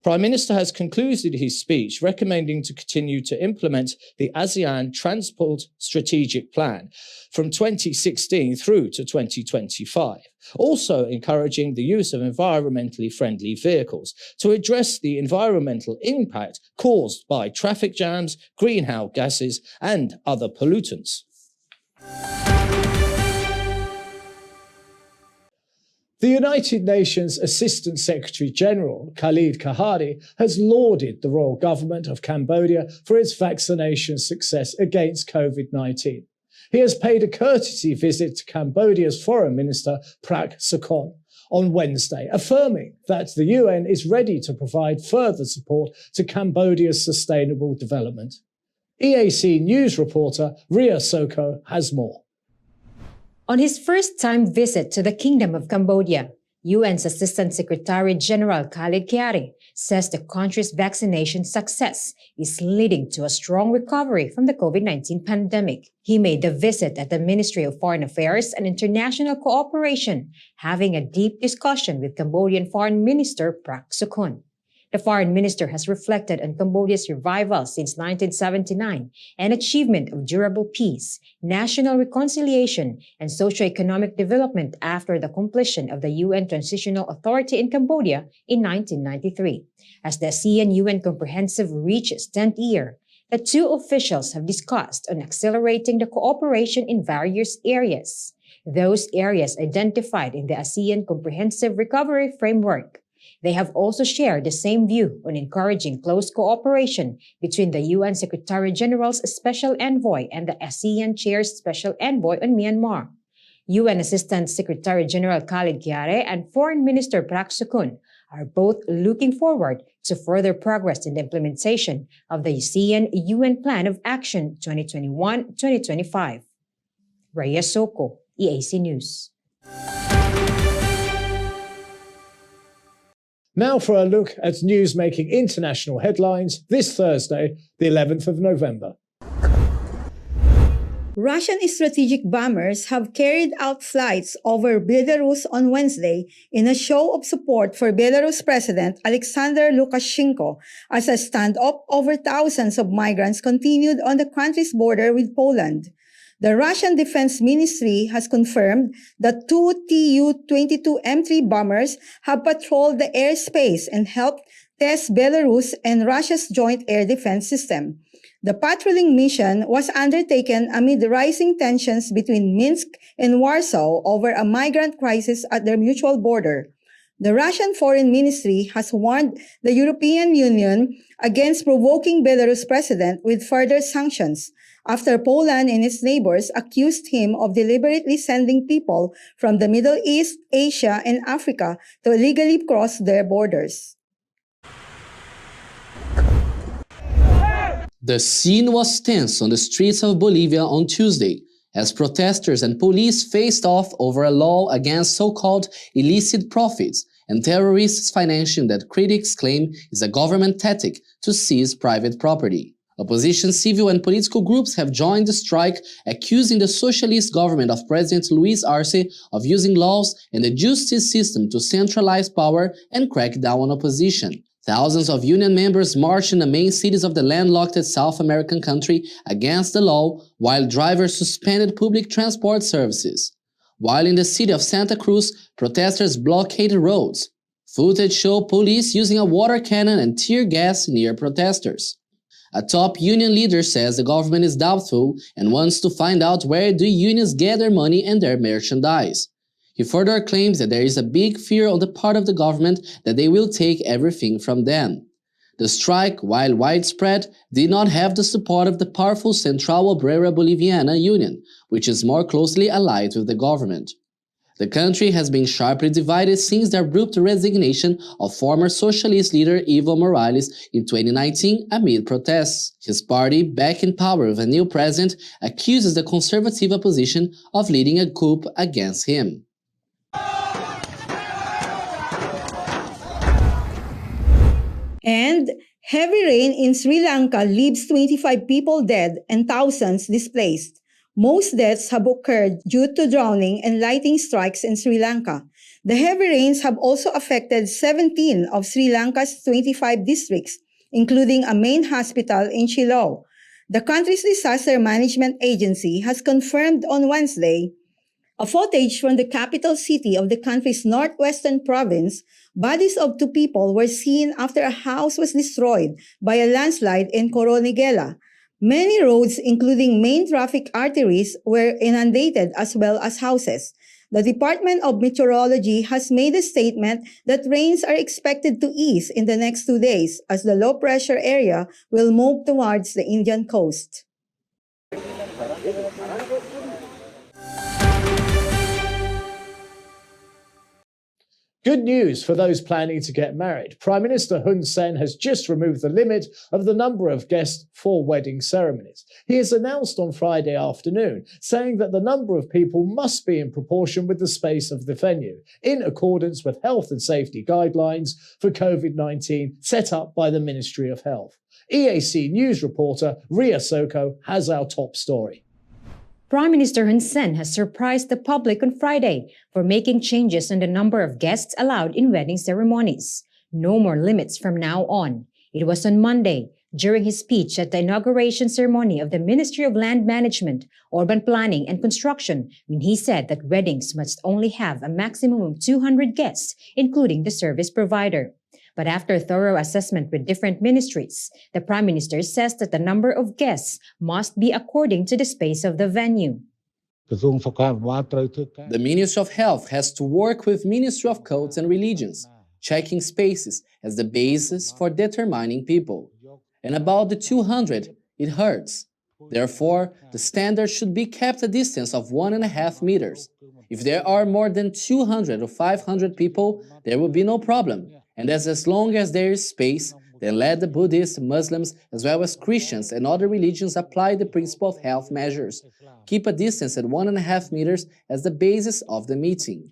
Prime Minister has concluded his speech recommending to continue to implement the ASEAN Transport Strategic Plan from 2016 through to 2025, also encouraging the use of environmentally friendly vehicles to address the environmental impact caused by traffic jams, greenhouse gases, and other pollutants. The United Nations Assistant Secretary-General, Khalid Kahari, has lauded the royal government of Cambodia for its vaccination success against COVID-19. He has paid a courtesy visit to Cambodia's Foreign Minister, Prak Sokhonn, on Wednesday, affirming that the UN is ready to provide further support to Cambodia's sustainable development. EAC news reporter Ria Soko has more. On his first-time visit to the Kingdom of Cambodia, UN's Assistant Secretary-General Khalid Kahari says the country's vaccination success is leading to a strong recovery from the COVID-19 pandemic. He made the visit at the Ministry of Foreign Affairs and International Cooperation, having a deep discussion with Cambodian Foreign Minister Prak Sokhonn. The foreign minister has reflected on Cambodia's revival since 1979 and achievement of durable peace, national reconciliation, and socio-economic development after the completion of the UN Transitional Authority in Cambodia in 1993. As the ASEAN-UN Comprehensive reaches 10th year, the two officials have discussed on accelerating the cooperation in various areas. Those areas identified in the ASEAN Comprehensive Recovery Framework. They have also shared the same view on encouraging close cooperation between the UN Secretary-General's Special Envoy and the ASEAN Chair's Special Envoy on Myanmar. UN Assistant Secretary-General Khalid Kiare and Foreign Minister Prak Sokhonn are both looking forward to further progress in the implementation of the ASEAN-UN Plan of Action 2021-2025. Rhea Soko, EAC News. Now for a look at news making international headlines this Thursday, the 11th of November. Russian strategic bombers have carried out flights over Belarus on Wednesday in a show of support for Belarus President Alexander Lukashenko as a standoff over thousands of migrants continued on the country's border with Poland. The Russian Defense Ministry has confirmed that two Tu-22 M3 bombers have patrolled the airspace and helped test Belarus and Russia's joint air defense system. The patrolling mission was undertaken amid rising tensions between Minsk and Warsaw over a migrant crisis at their mutual border. The Russian Foreign Ministry has warned the European Union against provoking Belarus president with further sanctions after Poland and its neighbors accused him of deliberately sending people from the Middle East, Asia, and Africa to illegally cross their borders. The scene was tense on the streets of Bolivia on Tuesday as protesters and police faced off over a law against so-called illicit profits and terrorists' financing that critics claim is a government tactic to seize private property. Opposition civil and political groups have joined the strike, accusing the socialist government of President Luis Arce of using laws and the justice system to centralize power and crack down on opposition. Thousands of union members marched in the main cities of the landlocked South American country against the law, while drivers suspended public transport services. While in the city of Santa Cruz, protesters blockaded roads. Footage showed police using a water cannon and tear gas near protesters. A top union leader says the government is doubtful and wants to find out where the unions get their money and their merchandise. He further claims that there is a big fear on the part of the government that they will take everything from them. The strike, while widespread, did not have the support of the powerful Central Obrera Boliviana Union, which is more closely allied with the government. The country has been sharply divided since the abrupt resignation of former socialist leader Evo Morales in 2019 amid protests. His party, back in power with a new president, accuses the conservative opposition of leading a coup against him. And heavy rain in Sri Lanka leaves 25 people dead and thousands displaced. Most deaths have occurred due to drowning and lightning strikes in Sri Lanka. The heavy rains have also affected 17 of Sri Lanka's 25 districts, including a main hospital in Chilaw. The country's disaster management agency has confirmed on Wednesday a footage from the capital city of the country's northwestern province. Bodies of two people were seen after a house was destroyed by a landslide in Coronigela. Many roads, including main traffic arteries, were inundated as well as houses. The Department of Meteorology has made a statement that rains are expected to ease in the next 2 days as the low-pressure area will move towards the Indian coast. Good news for those planning to get married. Prime Minister Hun Sen has just removed the limit of the number of guests for wedding ceremonies. He has announced on Friday afternoon, saying that the number of people must be in proportion with the space of the venue, in accordance with health and safety guidelines for COVID-19 set up by the Ministry of Health. EAC News reporter Rhea Soko has our top story. Prime Minister Hun Sen has surprised the public on Friday for making changes on the number of guests allowed in wedding ceremonies. no more limits from now on. It was on Monday, during his speech at the inauguration ceremony of the Ministry of Land Management, Urban Planning and Construction, when he said that weddings must only have a maximum of 200 guests, including the service provider. But after thorough assessment with different ministries, the Prime Minister says that the number of guests must be according to the space of the venue. The Ministry of Health has to work with Ministry of Cults and Religions, checking spaces as the basis for determining people. And about the 200, it hurts. Therefore, the standard should be kept a distance of 1.5 meters. If there are more than 200 or 500 people, there will be no problem. And as long as there is space, then let the Buddhists, Muslims, as well as Christians and other religions apply the principle of health measures. Keep a distance at 1.5 meters as the basis of the meeting.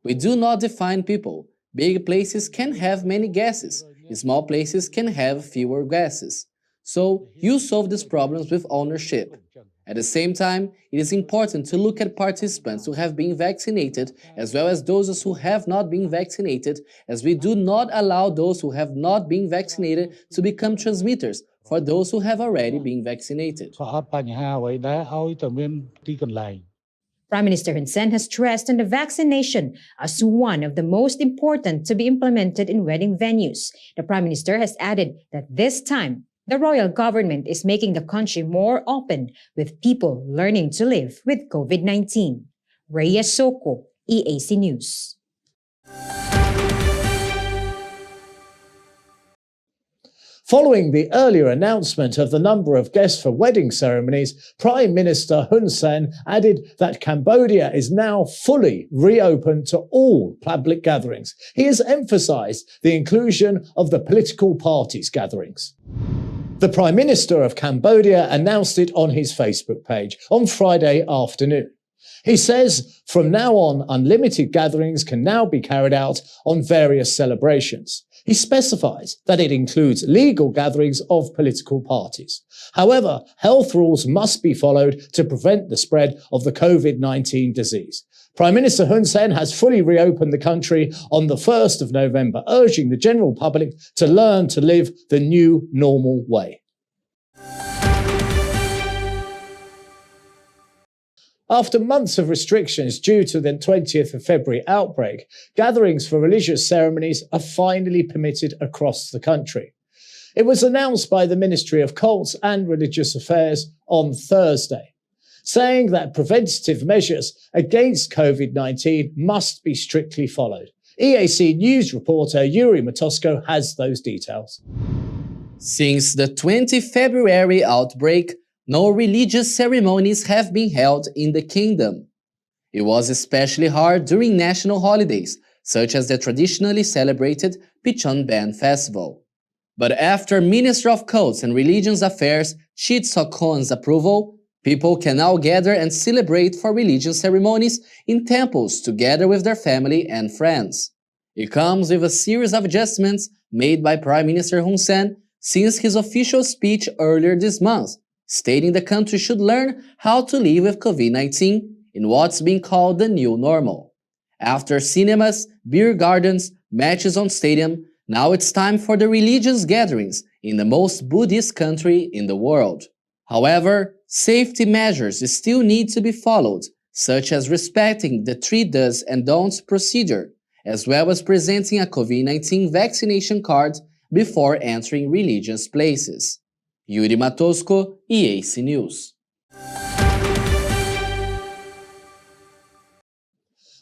We do not define people. Big places can have many guests. Small places can have fewer guests. So, you solve these problems with ownership. At the same time, it is important to look at participants who have been vaccinated as well as those who have not been vaccinated, as we do not allow those who have not been vaccinated to become transmitters for those who have already been vaccinated. Prime Minister Hun Sen has stressed on the vaccination as one of the most important to be implemented in wedding venues. The Prime Minister has added that this time, the royal government is making the country more open, with people learning to live with COVID-19. Rhea Soko, EAC News. Following the earlier announcement of the number of guests for wedding ceremonies, Prime Minister Hun Sen added that Cambodia is now fully reopened to all public gatherings. He has emphasized the inclusion of the political parties' gatherings. The Prime Minister of Cambodia announced it on his Facebook page on Friday afternoon. He says, from now on, unlimited gatherings can now be carried out on various celebrations. He specifies that it includes legal gatherings of political parties. However, health rules must be followed to prevent the spread of the COVID-19 disease. Prime Minister Hun Sen has fully reopened the country on the 1st of November, urging the general public to learn to live the new normal way. After months of restrictions due to the 20th of February outbreak, gatherings for religious ceremonies are finally permitted across the country. It was announced by the Ministry of Cults and Religious Affairs on Thursday, saying that preventative measures against COVID-19 must be strictly followed. EAC News reporter Yuri Matosko has those details. Since the 20th February outbreak, no religious ceremonies have been held in the kingdom. It was especially hard during national holidays, such as the traditionally celebrated Pichon Ban Festival. But after Minister of Cults and Religious Affairs Chit Sokhon's approval, people can now gather and celebrate for religious ceremonies in temples together with their family and friends. It comes with a series of adjustments made by Prime Minister Hun Sen since his official speech earlier this month, stating the country should learn how to live with COVID-19 in what's being called the new normal. After cinemas, beer gardens, matches on stadium, now it's time for the religious gatherings in the most Buddhist country in the world. However, safety measures still need to be followed, such as respecting the 3 do's and don'ts procedure, as well as presenting a COVID-19 vaccination card before entering religious places. Yuri Matosko, EAC News.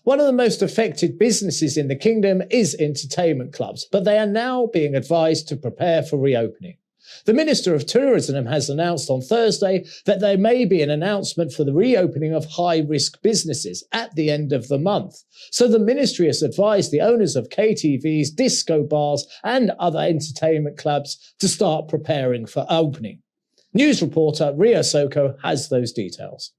One of the most affected businesses in the kingdom is entertainment clubs, but they are now being advised to prepare for reopening. The Minister of Tourism has announced on Thursday that there may be an announcement for the reopening of high-risk businesses at the end of the month. So the ministry has advised the owners of KTVs, disco bars and other entertainment clubs to start preparing for opening. News reporter Rhea Soko has those details.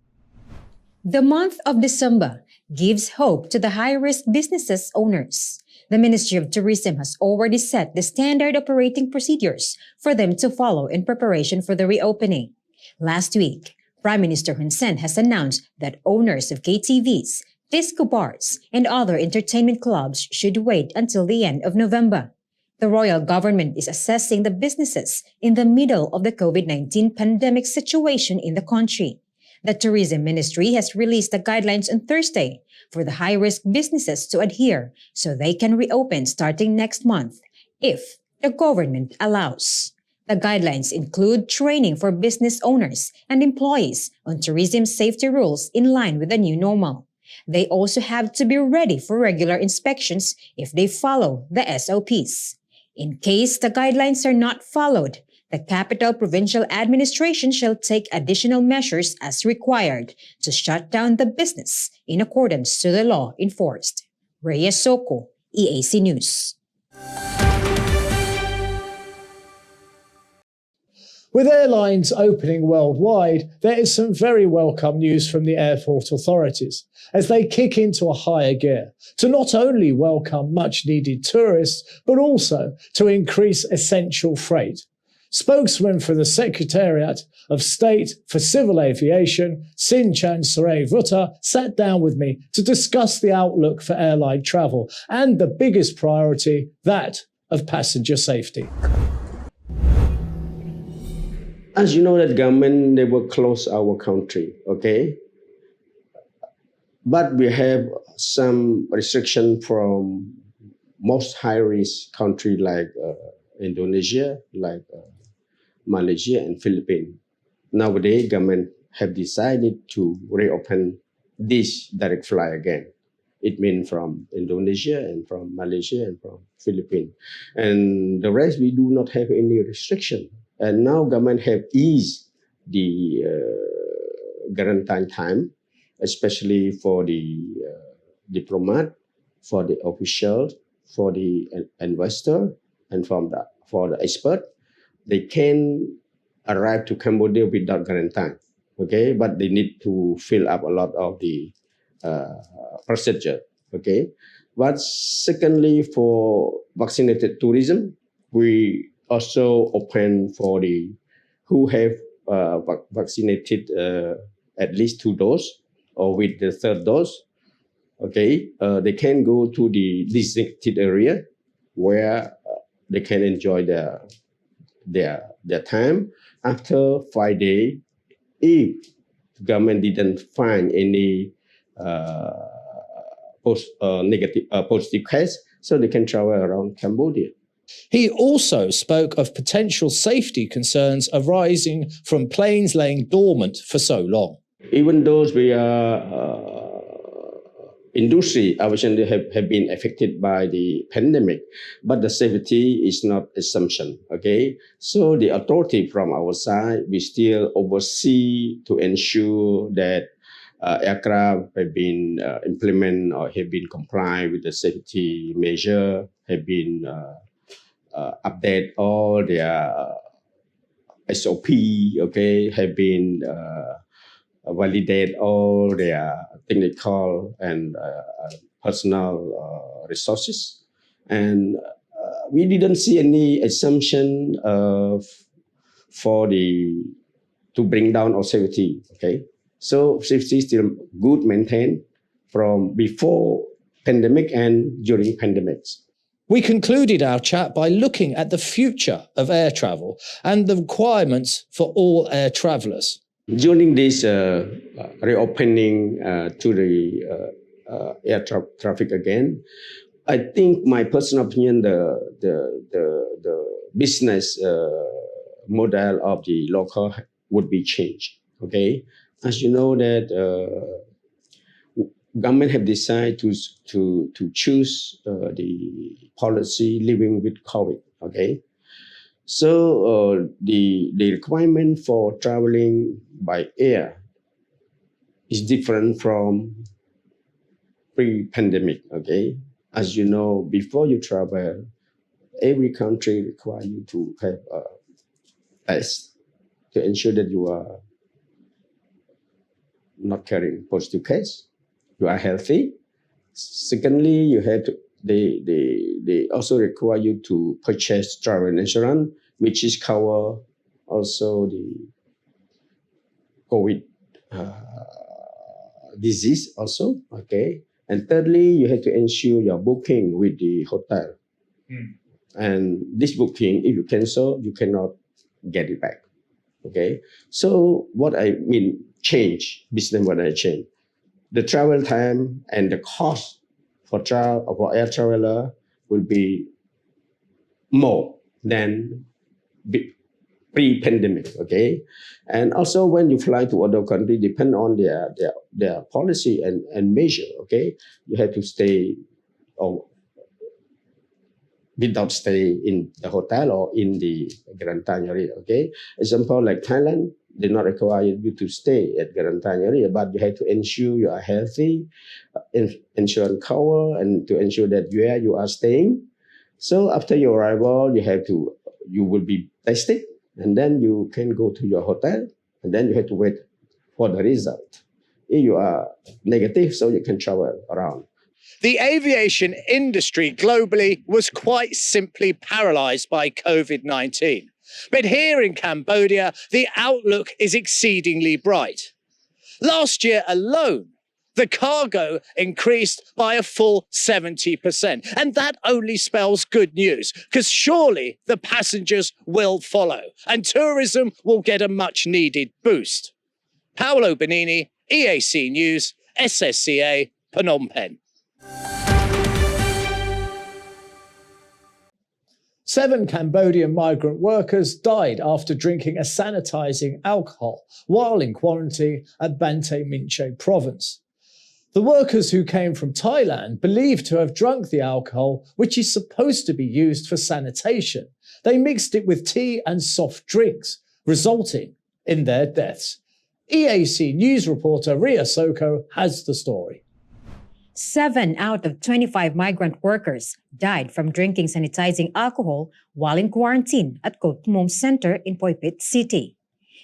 The month of December gives hope to the high-risk businesses owners. The Ministry of Tourism has already set the standard operating procedures for them to follow in preparation for the reopening. Last week, Prime Minister Hun Sen has announced that owners of KTVs, disco bars, and other entertainment clubs should wait until the end of November. The royal government is assessing the businesses in the middle of the COVID-19 pandemic situation in the country. The Tourism Ministry has released the guidelines on Thursday for the high-risk businesses to adhere so they can reopen starting next month, if the government allows. The guidelines include training for business owners and employees on tourism safety rules in line with the new normal. They also have to be ready for regular inspections if they follow the SOPs. In case the guidelines are not followed, the Capital Provincial Administration shall take additional measures as required to shut down the business in accordance to the law enforced. Reyes Soko, EAC News. With airlines opening worldwide, there is some very welcome news from the airport authorities as they kick into a higher gear to not only welcome much-needed tourists, but also to increase essential freight. Spokesman for the Secretariat of State for Civil Aviation, Sinchan Saray-Vutta, sat down with me to discuss the outlook for airline travel and the biggest priority, that of passenger safety. As you know, that government never close our country, okay? But we have some restriction from most high-risk country like Indonesia, like Malaysia and Philippines. Nowadays, government have decided to reopen this direct flight again. It means from Indonesia and from Malaysia and from Philippines. And the rest, we do not have any restriction. And now government have eased the quarantine time, especially for the diplomat, for the official, for the investor, and for the expert. They can arrive to Cambodia without quarantine, okay? But they need to fill up a lot of the procedure, okay? But secondly, for vaccinated tourism, we also open for the who have vaccinated at least 2 doses or with the 3rd dose. Okay, they can go to the designated area where they can enjoy their time after 5 days. If the government didn't find any positive case, so they can travel around Cambodia. He also spoke of potential safety concerns arising from planes laying dormant for so long. Even those we are industry, aviation have been affected by the pandemic, but the safety is not assumption. Okay, so the authority from our side, we still oversee to ensure that aircraft have been implemented or have been compliant with the safety measure, have been update all their SOP, okay, have been validate all their technical and personal resources. And we didn't see any assumption to bring down our safety, okay. So safety is still good maintained from before pandemic and during pandemics. We concluded our chat by looking at the future of air travel and the requirements for all air travellers. During this reopening to the air traffic again, I think my personal opinion, the business model of the local would be changed. Okay, as you know that government have decided to choose the policy living with COVID. Okay, so the requirement for traveling by air is different from pre-pandemic. Okay, as you know, before you travel, every country requires you to have a test to ensure that you are not carrying positive case. You are healthy. Secondly, you have to, they also require you to purchase travel insurance, which is cover also the COVID disease also. Okay, and thirdly, you have to ensure your booking with the hotel. And this booking, if you cancel, you cannot get it back. Okay, so what I mean, change business model change. The travel time and the cost for air traveler will be more than pre-pandemic. Okay, and also when you fly to other country, depend on their policy and measure. Okay, you have to stay or without stay in the hotel or in the Grand Tannery. Okay, example like Thailand, they not require you to stay at Grand Tannery, but you have to ensure you are healthy, insurance cover, and to ensure that where you are staying. So after your arrival, you will be tested, and then you can go to your hotel, and then you have to wait for the result. If you are negative, so you can travel around. The aviation industry globally was quite simply paralyzed by COVID-19. But here in Cambodia, the outlook is exceedingly bright. Last year alone, the cargo increased by a full 70%. And that only spells good news, because surely the passengers will follow and tourism will get a much needed boost. Paolo Benini, EAC News, SSCA, Phnom Penh. 7 Cambodian migrant workers died after drinking a sanitizing alcohol while in quarantine at Bante Minche province. The workers, who came from Thailand, believed to have drunk the alcohol, which is supposed to be used for sanitation. They mixed it with tea and soft drinks, resulting in their deaths. EAC News reporter Ria Soko has the story. 7 out of 25 migrant workers died from drinking sanitizing alcohol while in quarantine at Koh Tum Center in Poipet City.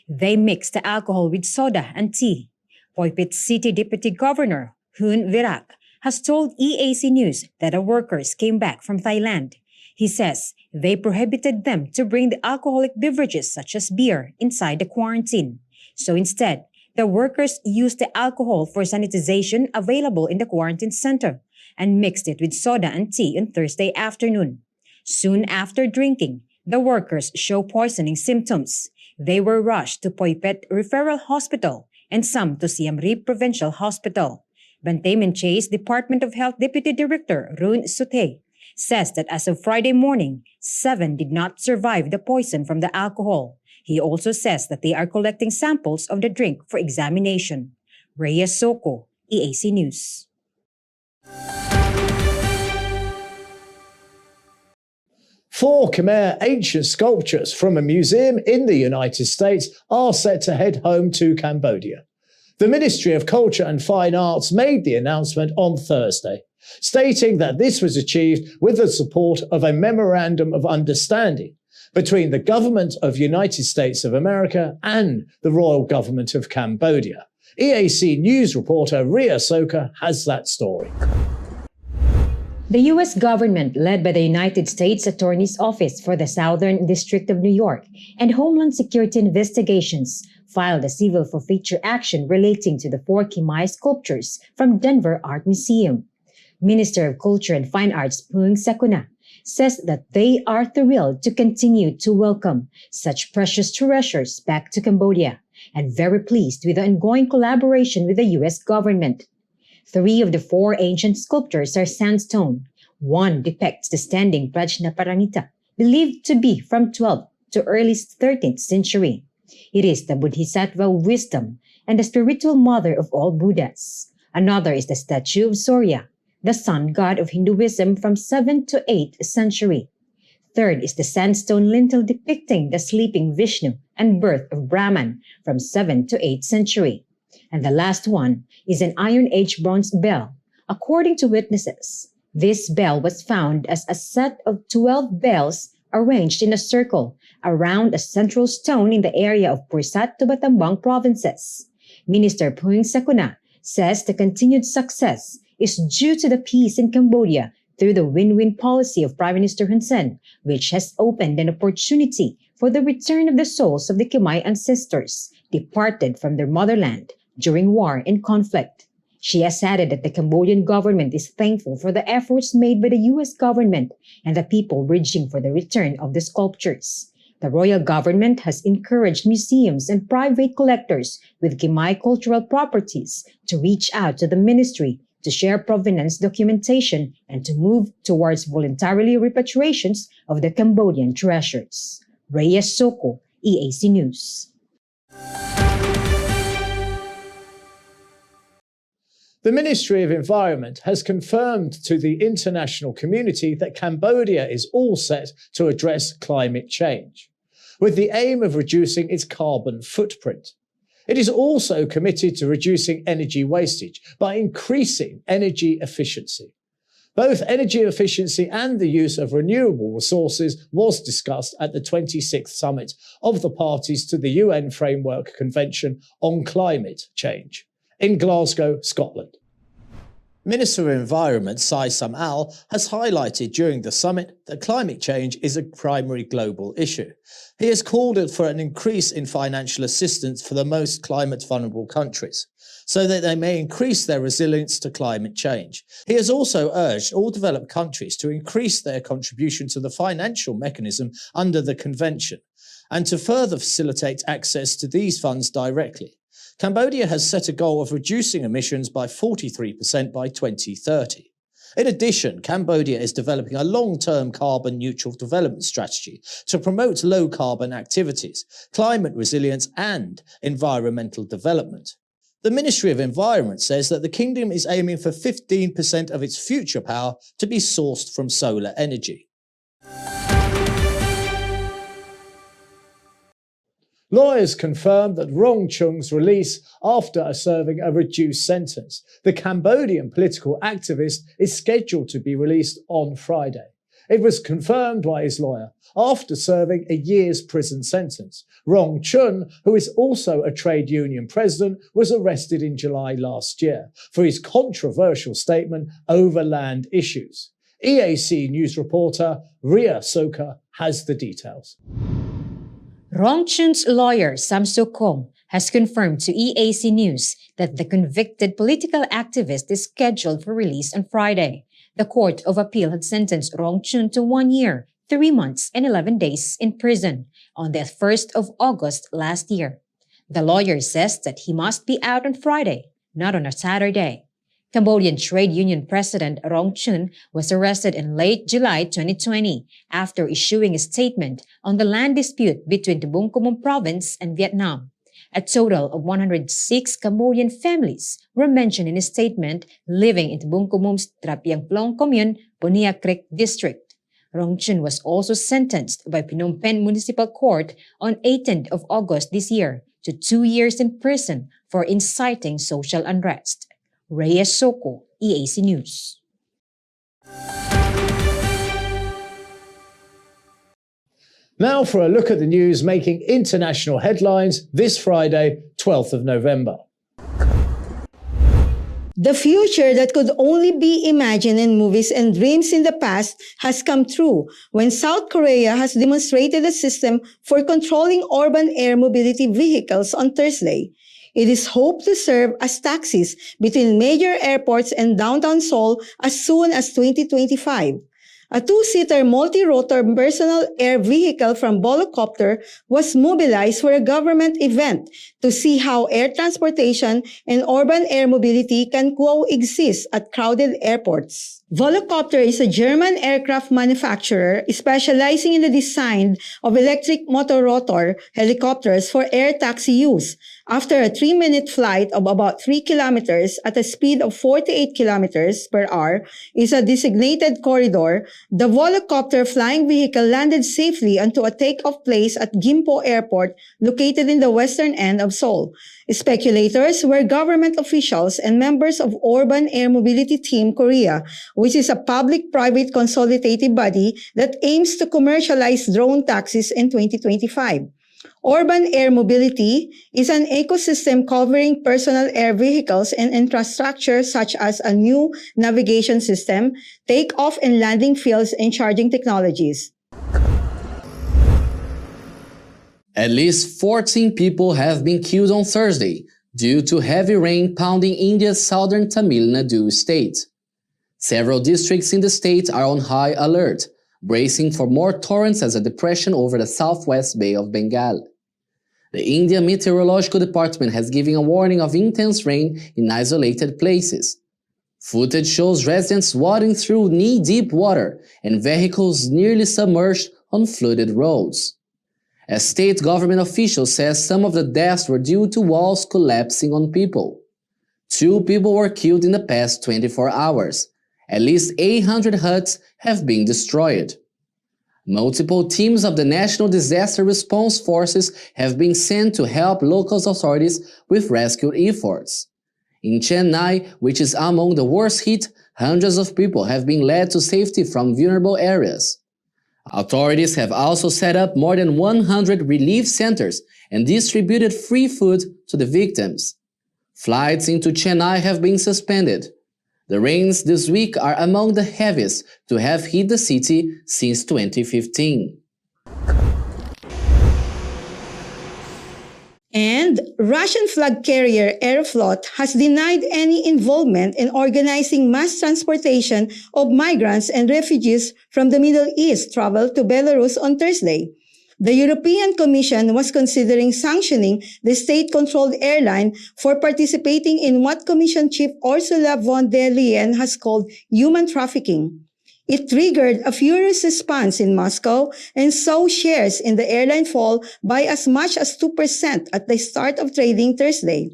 They mixed the alcohol with soda and tea. Poipet City Deputy Governor Hun Virak has told EAC News that the workers came back from Thailand. He says they prohibited them to bring the alcoholic beverages such as beer inside the quarantine. So instead, the workers used the alcohol for sanitization available in the quarantine center and mixed it with soda and tea on Thursday afternoon. Soon after drinking, the workers show poisoning symptoms. They were rushed to Poipet Referral Hospital and some to Siem Reap Provincial Hospital. Bante Minche's Department of Health Deputy Director Rune Suthe says that as of Friday morning, 7 did not survive the poison from the alcohol. He also says that they are collecting samples of the drink for examination. Rhea Soko, EAC News. Four Khmer ancient sculptures from a museum in the United States are set to head home to Cambodia. The Ministry of Culture and Fine Arts made the announcement on Thursday, stating that this was achieved with the support of a Memorandum of Understanding between the Government of United States of America and the Royal Government of Cambodia. EAC News reporter Ria Soka has that story. The U.S. government, led by the United States Attorney's Office for the Southern District of New York and Homeland Security Investigations, filed a civil forfeiture action relating to the 4 Khmer sculptures from Denver Art Museum. Minister of Culture and Fine Arts Phung Sakuna says that they are thrilled to continue to welcome such precious treasures back to Cambodia and very pleased with the ongoing collaboration with the U.S. government. 3 of the 4 ancient sculptures are sandstone. 1 depicts the standing Prajnaparamita, believed to be from 12th to early 13th century. It is the Bodhisattva of wisdom and the spiritual mother of all Buddhas. Another is the statue of Surya, the sun god of Hinduism from 7th to 8th century. 3rd is the sandstone lintel depicting the sleeping Vishnu and birth of Brahman from 7th to 8th century. And the last one is an Iron Age bronze bell. According to witnesses, this bell was found as a set of 12 bells arranged in a circle around a central stone in the area of Pursat to Battambang provinces. Minister Phung Sakuna says the continued success is due to the peace in Cambodia through the win-win policy of Prime Minister Hun Sen, which has opened an opportunity for the return of the souls of the Khmer ancestors departed from their motherland during war and conflict. She has added that the Cambodian government is thankful for the efforts made by the U.S. government and the people bridging for the return of the sculptures. The royal government has encouraged museums and private collectors with khmer cultural properties to reach out to the ministry to share provenance documentation and to move towards voluntarily repatriations of the Cambodian treasures. Reyes Soko, EAC News. The Ministry of Environment has confirmed to the international community that Cambodia is all set to address climate change, with the aim of reducing its carbon footprint. It is also committed to reducing energy wastage by increasing energy efficiency. Both energy efficiency and the use of renewable resources was discussed at the 26th summit of the parties to the UN Framework Convention on Climate Change in Glasgow, Scotland. Minister of Environment Saisam Al has highlighted during the summit that climate change is a primary global issue. He has called for an increase in financial assistance for the most climate vulnerable countries, so that they may increase their resilience to climate change. He has also urged all developed countries to increase their contribution to the financial mechanism under the convention, and to further facilitate access to these funds directly. Cambodia has set a goal of reducing emissions by 43% by 2030. In addition, Cambodia is developing a long-term carbon-neutral development strategy to promote low-carbon activities, climate resilience and environmental development. The Ministry of Environment says that the Kingdom is aiming for 15% of its future power to be sourced from solar energy. Lawyers confirmed that Rong Chung's release after serving a reduced sentence. The Cambodian political activist is scheduled to be released on Friday. It was confirmed by his lawyer after serving a year's prison sentence. Rong Chun, who is also a trade union president, was arrested in July last year for his controversial statement over land issues. EAC news reporter Ria Soka has the details. Rong Chun's lawyer, Sam Soo-kong, has confirmed to EAC News that the convicted political activist is scheduled for release on Friday. The Court of Appeal had sentenced Rong Chun to 1 year, 3 months, and 11 days in prison on the 1st of August last year. The lawyer says that he must be out on Friday, not on a Saturday. Cambodian Trade Union President Rong Chun was arrested in late July 2020 after issuing a statement on the land dispute between the Bung Comum province and Vietnam. A total of 106 Cambodian families were mentioned in his statement living in the Bung Comum's Trapiang Plong Commune, Ponia Creek District. Rong Chun was also sentenced by Phnom Penh Municipal Court on 18th of August this year to 2 years in prison for inciting social unrest. Reyes Soko, EAC News. Now for a look at the news making international headlines this Friday, 12th of November. The future that could only be imagined in movies and dreams in the past has come true when South Korea has demonstrated a system for controlling urban air mobility vehicles on Thursday. It is hoped to serve as taxis between major airports and downtown Seoul as soon as 2025. A two-seater multi-rotor personal air vehicle from Volocopter was mobilized for a government event to see how air transportation and urban air mobility can coexist at crowded airports. Volocopter is a German aircraft manufacturer specializing in the design of electric motor-rotor helicopters for air taxi use. After a 3-minute flight of about 3 kilometers at a speed of 48 kilometers per hour is a designated corridor, the Volocopter flying vehicle landed safely onto a takeoff place at Gimpo Airport located in the western end of Seoul. Speculators were government officials and members of Urban Air Mobility Team Korea, which is a public-private consultative body that aims to commercialize drone taxis in 2025. Urban air mobility is an ecosystem covering personal air vehicles and infrastructure such as a new navigation system, takeoff and landing fields, and charging technologies. At least 14 people have been killed on Thursday due to heavy rain pounding India's southern Tamil Nadu state. Several districts in the state are on high alert, bracing for more torrents as a depression over the southwest Bay of Bengal. The India Meteorological Department has given a warning of intense rain in isolated places. Footage shows residents wading through knee-deep water and vehicles nearly submerged on flooded roads. A state government official says some of the deaths were due to walls collapsing on people. 2 people were killed in the past 24 hours. At least 800 huts have been destroyed. Multiple teams of the National Disaster Response Forces have been sent to help local authorities with rescue efforts. In Chennai, which is among the worst hit, hundreds of people have been led to safety from vulnerable areas. Authorities have also set up more than 100 relief centers and distributed free food to the victims. Flights into Chennai have been suspended. The rains this week are among the heaviest to have hit the city since 2015. And Russian flag carrier Aeroflot has denied any involvement in organizing mass transportation of migrants and refugees from the Middle East travel to Belarus on Thursday. The European Commission was considering sanctioning the state-controlled airline for participating in what Commission Chief Ursula von der Leyen has called human trafficking. It triggered a furious response in Moscow and saw shares in the airline fall by as much as 2% at the start of trading Thursday.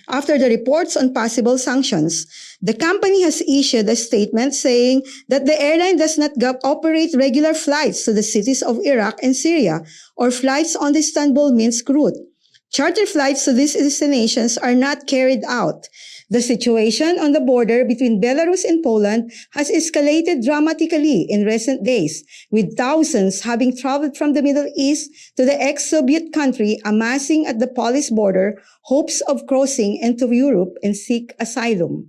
After the reports on possible sanctions, the company has issued a statement saying that the airline does not operate regular flights to the cities of Iraq and Syria or flights on the Istanbul-Minsk route. Charter flights to these destinations are not carried out. The situation on the border between Belarus and Poland has escalated dramatically in recent days, with thousands having traveled from the Middle East to the ex-Soviet country amassing at the Polish border, hopes of crossing into Europe and seek asylum.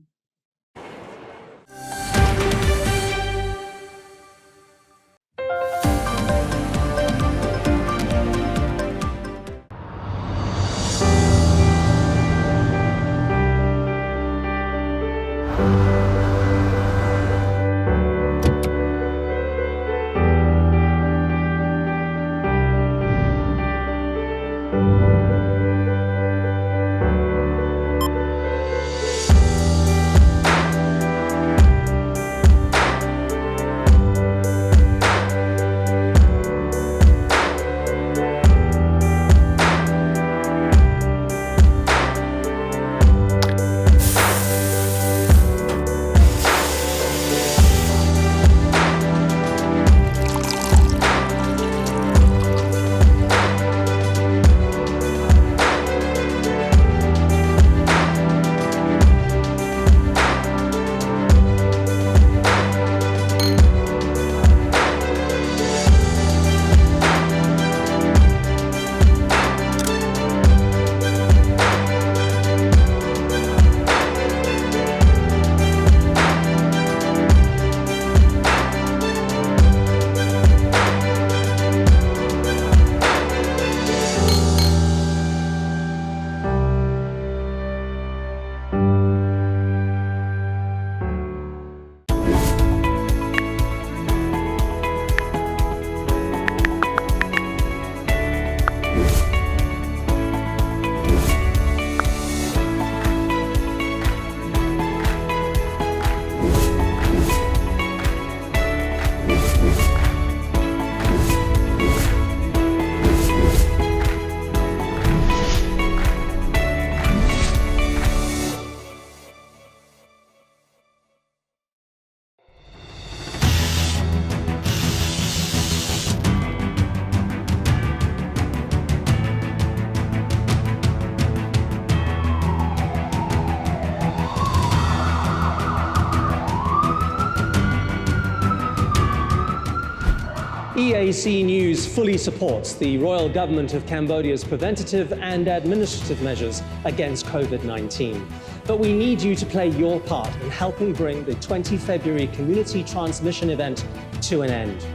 EAC News fully supports the Royal Government of Cambodia's preventative and administrative measures against COVID-19. But we need you to play your part in helping bring the 20 February community transmission event to an end.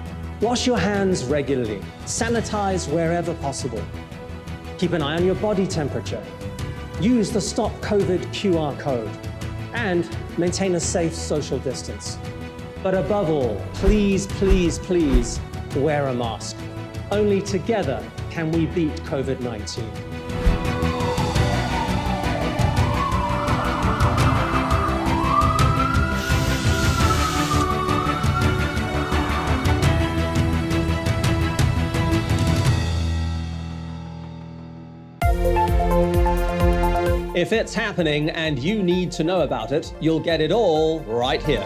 Wash your hands regularly, sanitize wherever possible. Keep an eye on your body temperature. use the Stop COVID QR code, and maintain a safe social distance. But above all, please, please, please wear a mask. Only together can we beat COVID-19. If it's happening and you need to know about it, you'll get it all right here.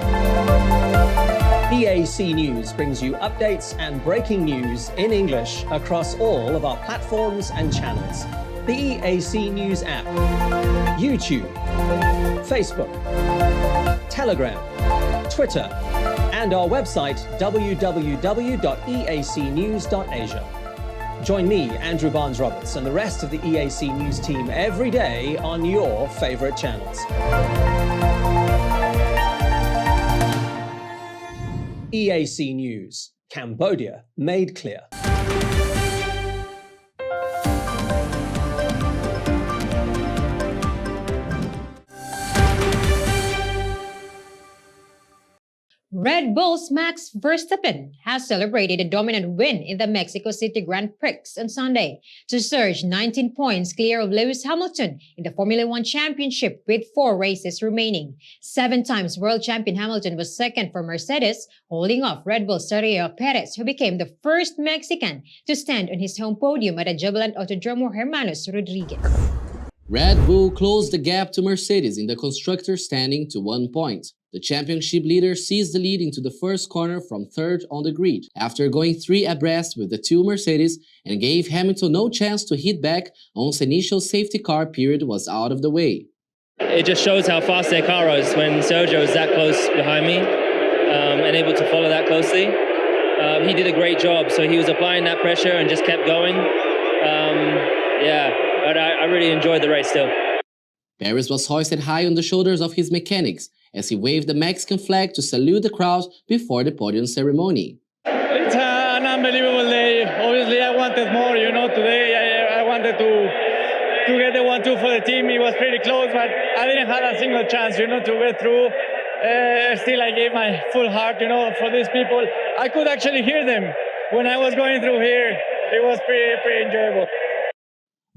EAC News brings you updates and breaking news in English across all of our platforms and channels. The EAC News app, YouTube, Facebook, Telegram, Twitter, and our website www.eacnews.asia. Join me, Andrew Barnes-Roberts, and the rest of the EAC News team every day on your favorite channels. EAC News, Cambodia made clear. Red Bull's Max Verstappen has celebrated a dominant win in the Mexico City Grand Prix on Sunday to surge 19 points clear of Lewis Hamilton in the Formula One Championship with 4 races remaining. 7 times world champion Hamilton was second for Mercedes, holding off Red Bull's Sergio Perez, who became the first Mexican to stand on his home podium at the jubilant Autodromo Hermanos Rodriguez. Red Bull closed the gap to Mercedes in the constructors' standing to 1 point. The championship leader seized the lead into the first corner from third on the grid, after going 3 abreast with the 2 Mercedes and gave Hamilton no chance to hit back once the initial safety car period was out of the way. It just shows how fast their car was when Sergio was that close behind me and able to follow that closely. He did a great job, so he was applying that pressure and just kept going. But I really enjoyed the race still. Perez was hoisted high on the shoulders of his mechanics as he waved the Mexican flag to salute the crowd before the podium ceremony. It's an unbelievable day. Obviously, I wanted more, today I wanted to get the 1-2 for the team. It was pretty close, but I didn't have a single chance, to get through. Still, I gave my full heart, for these people. I could actually hear them when I was going through here. It was pretty enjoyable.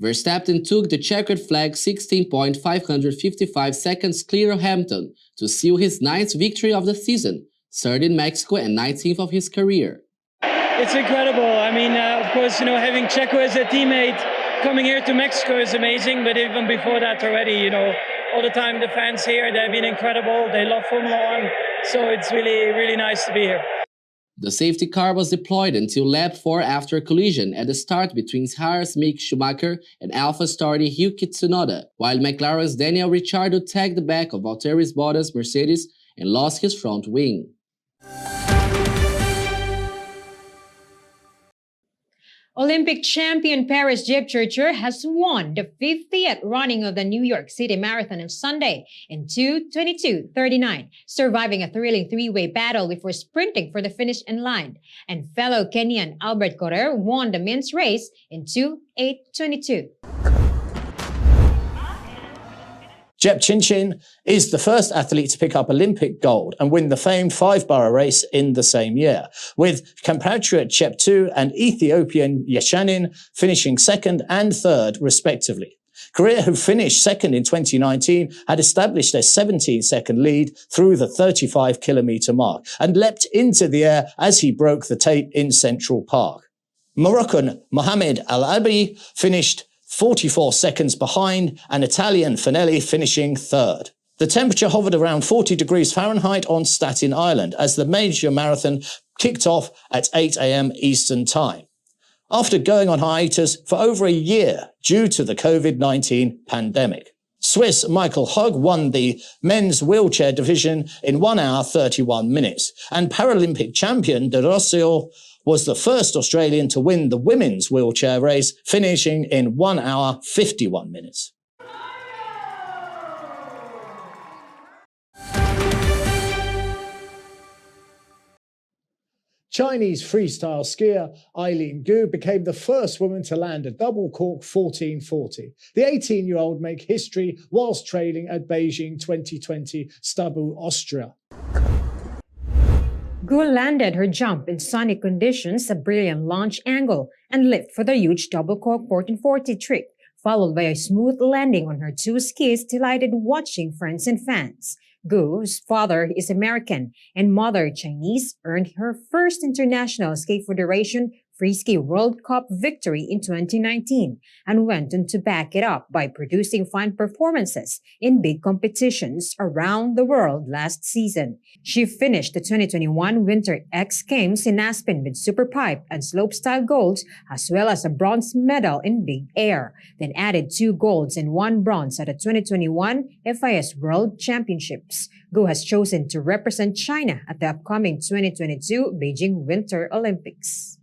Verstappen took the checkered flag 16.555 seconds clear of Hamilton to seal his 9th victory of the season, 3rd in Mexico and 19th of his career. It's incredible. I mean, of course, having Checo as a teammate coming here to Mexico is amazing, but even before that already, all the time the fans here, they've been incredible. They love Formula One, so it's really, really nice to be here. The safety car was deployed until lap 4 after a collision at the start between Haas Mick Schumacher and Alpha Starty Yuki Tsunoda, while McLaren's Daniel Ricciardo tagged the back of Valtteri Bottas' Mercedes and lost his front wing. Olympic champion Paris Jepchircher has won the 50th running of the New York City Marathon on Sunday in 2:22:39, surviving a thrilling 3-way battle before sprinting for the finish line. And fellow Kenyan Albert Correr won the men's race in 2:8:22. Jepchircher is the first athlete to pick up Olympic gold and win the famed 5-borough race in the same year, with compatriot Cheptu and Ethiopian Yeshanin finishing 2nd and 3rd respectively. Korea, who finished 2nd in 2019, had established a 17-second lead through the 35-kilometre mark and leapt into the air as he broke the tape in Central Park. Moroccan Mohamed Al-Abi finished 44 seconds behind, and Italian Finelli finishing 3rd. The temperature hovered around 40 degrees Fahrenheit on Staten Island as the major marathon kicked off at 8 a.m. Eastern Time, after going on hiatus for over a year due to the COVID-19 pandemic. Swiss Michael Hug won the men's wheelchair division in 1 hour 31 minutes, and Paralympic champion De Rossio was the first Australian to win the women's wheelchair race, finishing in 1 hour 51 minutes. Chinese freestyle skier Eileen Gu became the first woman to land a double cork 1440. The 18-year-old made history whilst training at Beijing 2020 Stubble, Austria. Gu landed her jump in sunny conditions, a brilliant launch angle, and lift for the huge double cork 1440 trick, followed by a smooth landing on her two skis, delighted watching friends and fans. Gu, whose father is American and mother Chinese, earned her first International Skate Federation Freeski World Cup victory in 2019 and went on to back it up by producing fine performances in big competitions around the world last season. She finished the 2021 Winter X Games in Aspen with superpipe and slopestyle golds, as well as a bronze medal in big air, then added 2 golds and 1 bronze at the 2021 FIS World Championships. Gu has chosen to represent China at the upcoming 2022 Beijing Winter Olympics.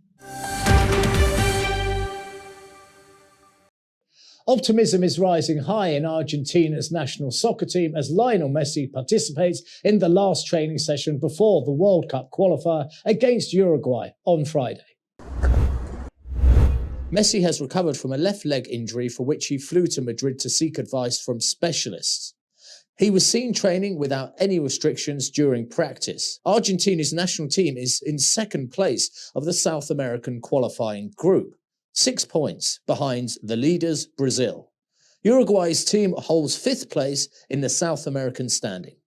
Optimism is rising high in Argentina's national soccer team as Lionel Messi participates in the last training session before the World Cup qualifier against Uruguay on Friday. Messi has recovered from a left leg injury for which he flew to Madrid to seek advice from specialists. He was seen training without any restrictions during practice. Argentina's national team is in second place of the South American qualifying group, 6 points behind the leaders, Brazil. Uruguay's team holds 5th place in the South American standing.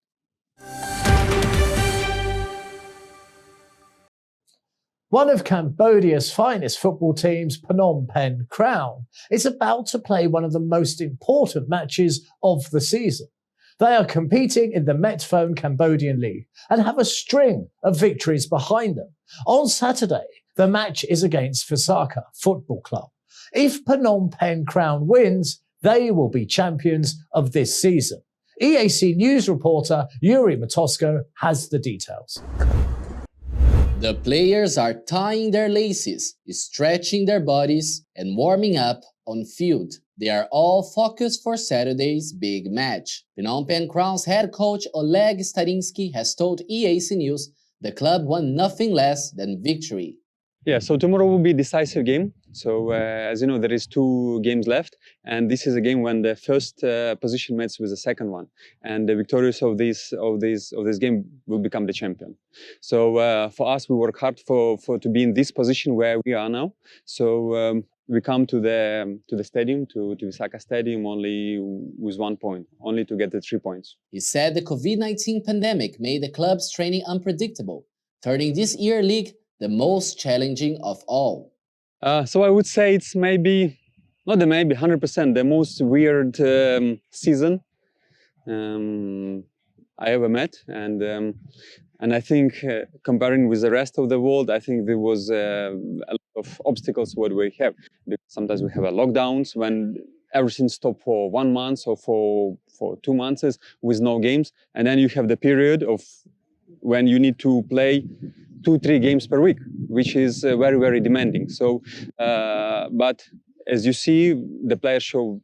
One of Cambodia's finest football teams, Phnom Penh Crown, is about to play one of the most important matches of the season. They are competing in the Metphone Cambodian League and have a string of victories behind them. On Saturday, the match is against Visaka Football Club. If Phnom Penh Crown wins, they will be champions of this season. EAC News reporter Yuri Matosko has the details. The players are tying their laces, stretching their bodies, and warming up on field. They are all focused for Saturday's big match. Phnom Penh Crown's head coach Oleg Starinsky has told EAC News the club want nothing less than victory. Yeah, so tomorrow will be a decisive game. So as you know, there is 2 games left, and this is a game when the first position meets with the second one, and the victorious of this game will become the champion. So for us, we work hard to be in this position where we are now. So we come to the stadium, to Visaka Stadium, only with 1 point, only to get the 3 points. He said the COVID-19 pandemic made the club's training unpredictable, turning this year's league the most challenging of all. So I would say it's maybe, not the maybe, 100% the most weird season I ever met, and I think comparing with the rest of the world, I think there was a lot of obstacles what we have. Sometimes we have lockdowns when everything stopped for 1 month or for 2 months with no games, and then you have the period of when you need to play 2-3 games per week, which is very, very demanding. So, but as you see, the players show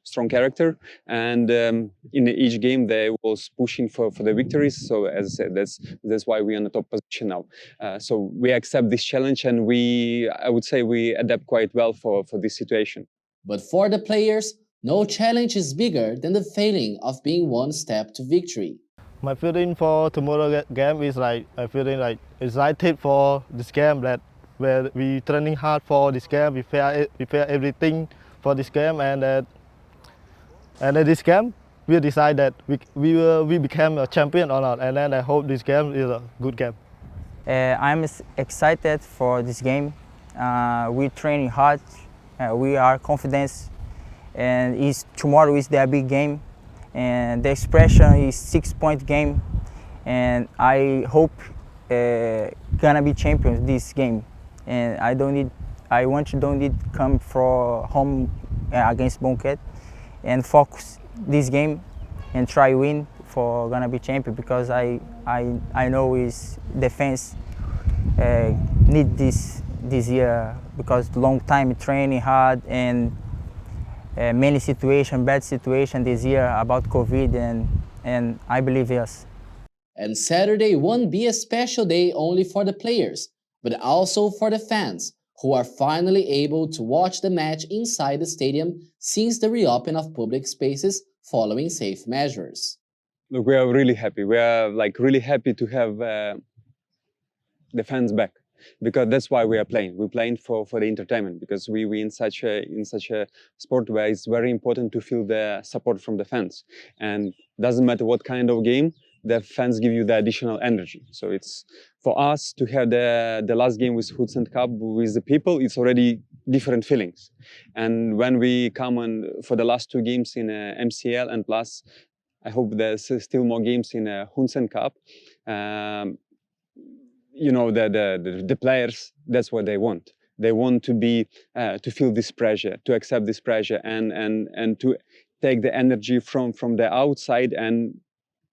strong character, and in each game they was pushing for the victories. So as I said, that's why we're in the top position now. So we accept this challenge, and I would say we adapt quite well for this situation. But for the players, no challenge is bigger than the feeling of being 1 step to victory. My feeling for tomorrow's game is like I feeling like excited for this game, that where we training hard for this game, we prepare everything for this game, and at this game we decide that we become a champion or not, and then I hope this game is a good game. I'm excited for this game. We're training hard, we are confident, and tomorrow is their big game. And the expression is 6-point game, and I hope gonna be champions this game. And I don't need come for home against Bonket, and focus this game and try win for gonna be champion, because I know is defense need this year, because long time training hard and many bad situation this year about COVID, and I believe yes. And Saturday won't be a special day only for the players. but also for the fans, who are finally able to watch the match inside the stadium since the reopening of public spaces following safe measures. Look, we are really happy. We are really happy to have the fans back, because that's why we are playing. We're playing for the entertainment, because we in such a sport where it's very important to feel the support from the fans, and doesn't matter what kind of game, the fans give you the additional energy. So it's for us to have the last game with Hun Sen Cup with the people, it's already different feelings. And when we come on for the last two games in MCL, and plus I hope there's still more games in Hun Sen Cup, you know, the players, that's what they want. They want to be to feel this pressure, to accept this pressure, and to take the energy from the outside and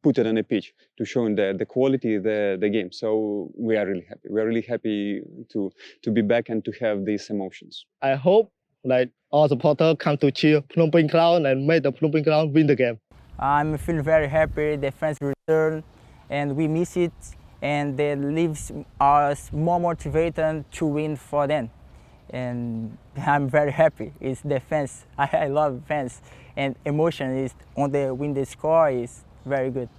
put it on the pitch to show the quality of the game. So we are really happy. We are really happy to be back and to have these emotions. I hope all supporters come to cheer Phnom Penh Crown and make the Phnom Penh Crown win the game. I'm feeling very happy. The fans return, and we miss it, and that leaves us more motivated to win for them. And I'm very happy. It's the fans. I love fans, and emotion is on the win the score is very good.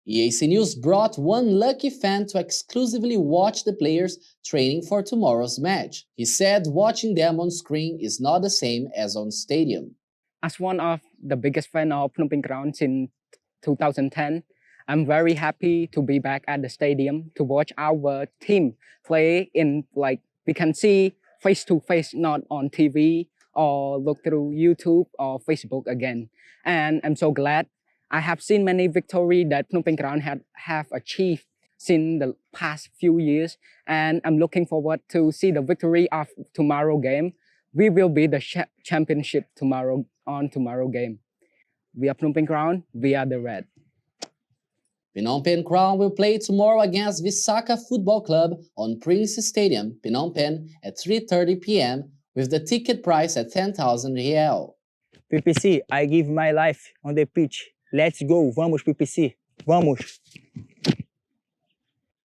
EAC News brought one lucky fan to exclusively watch the players training for tomorrow's match. He said watching them on screen is not the same as on stadium. As one of the biggest fans of Phnom Penh Crown since 2010, I'm very happy to be back at the stadium to watch our team play in, we can see face to face, not on TV or look through YouTube or Facebook again. And I'm so glad. I have seen many victories that Phnom Penh Crown have achieved in the past few years, and I'm looking forward to see the victory of tomorrow game. We will be the championship tomorrow game. We are Phnom Penh Crown, we are the Red. Phnom Penh Crown will play tomorrow against Visakha Football Club on Prince Stadium, Phnom Penh at 3:30 p.m. with the ticket price at 10,000 riel. PPC, I give my life on the pitch. Let's go, vamos PPC, vamos.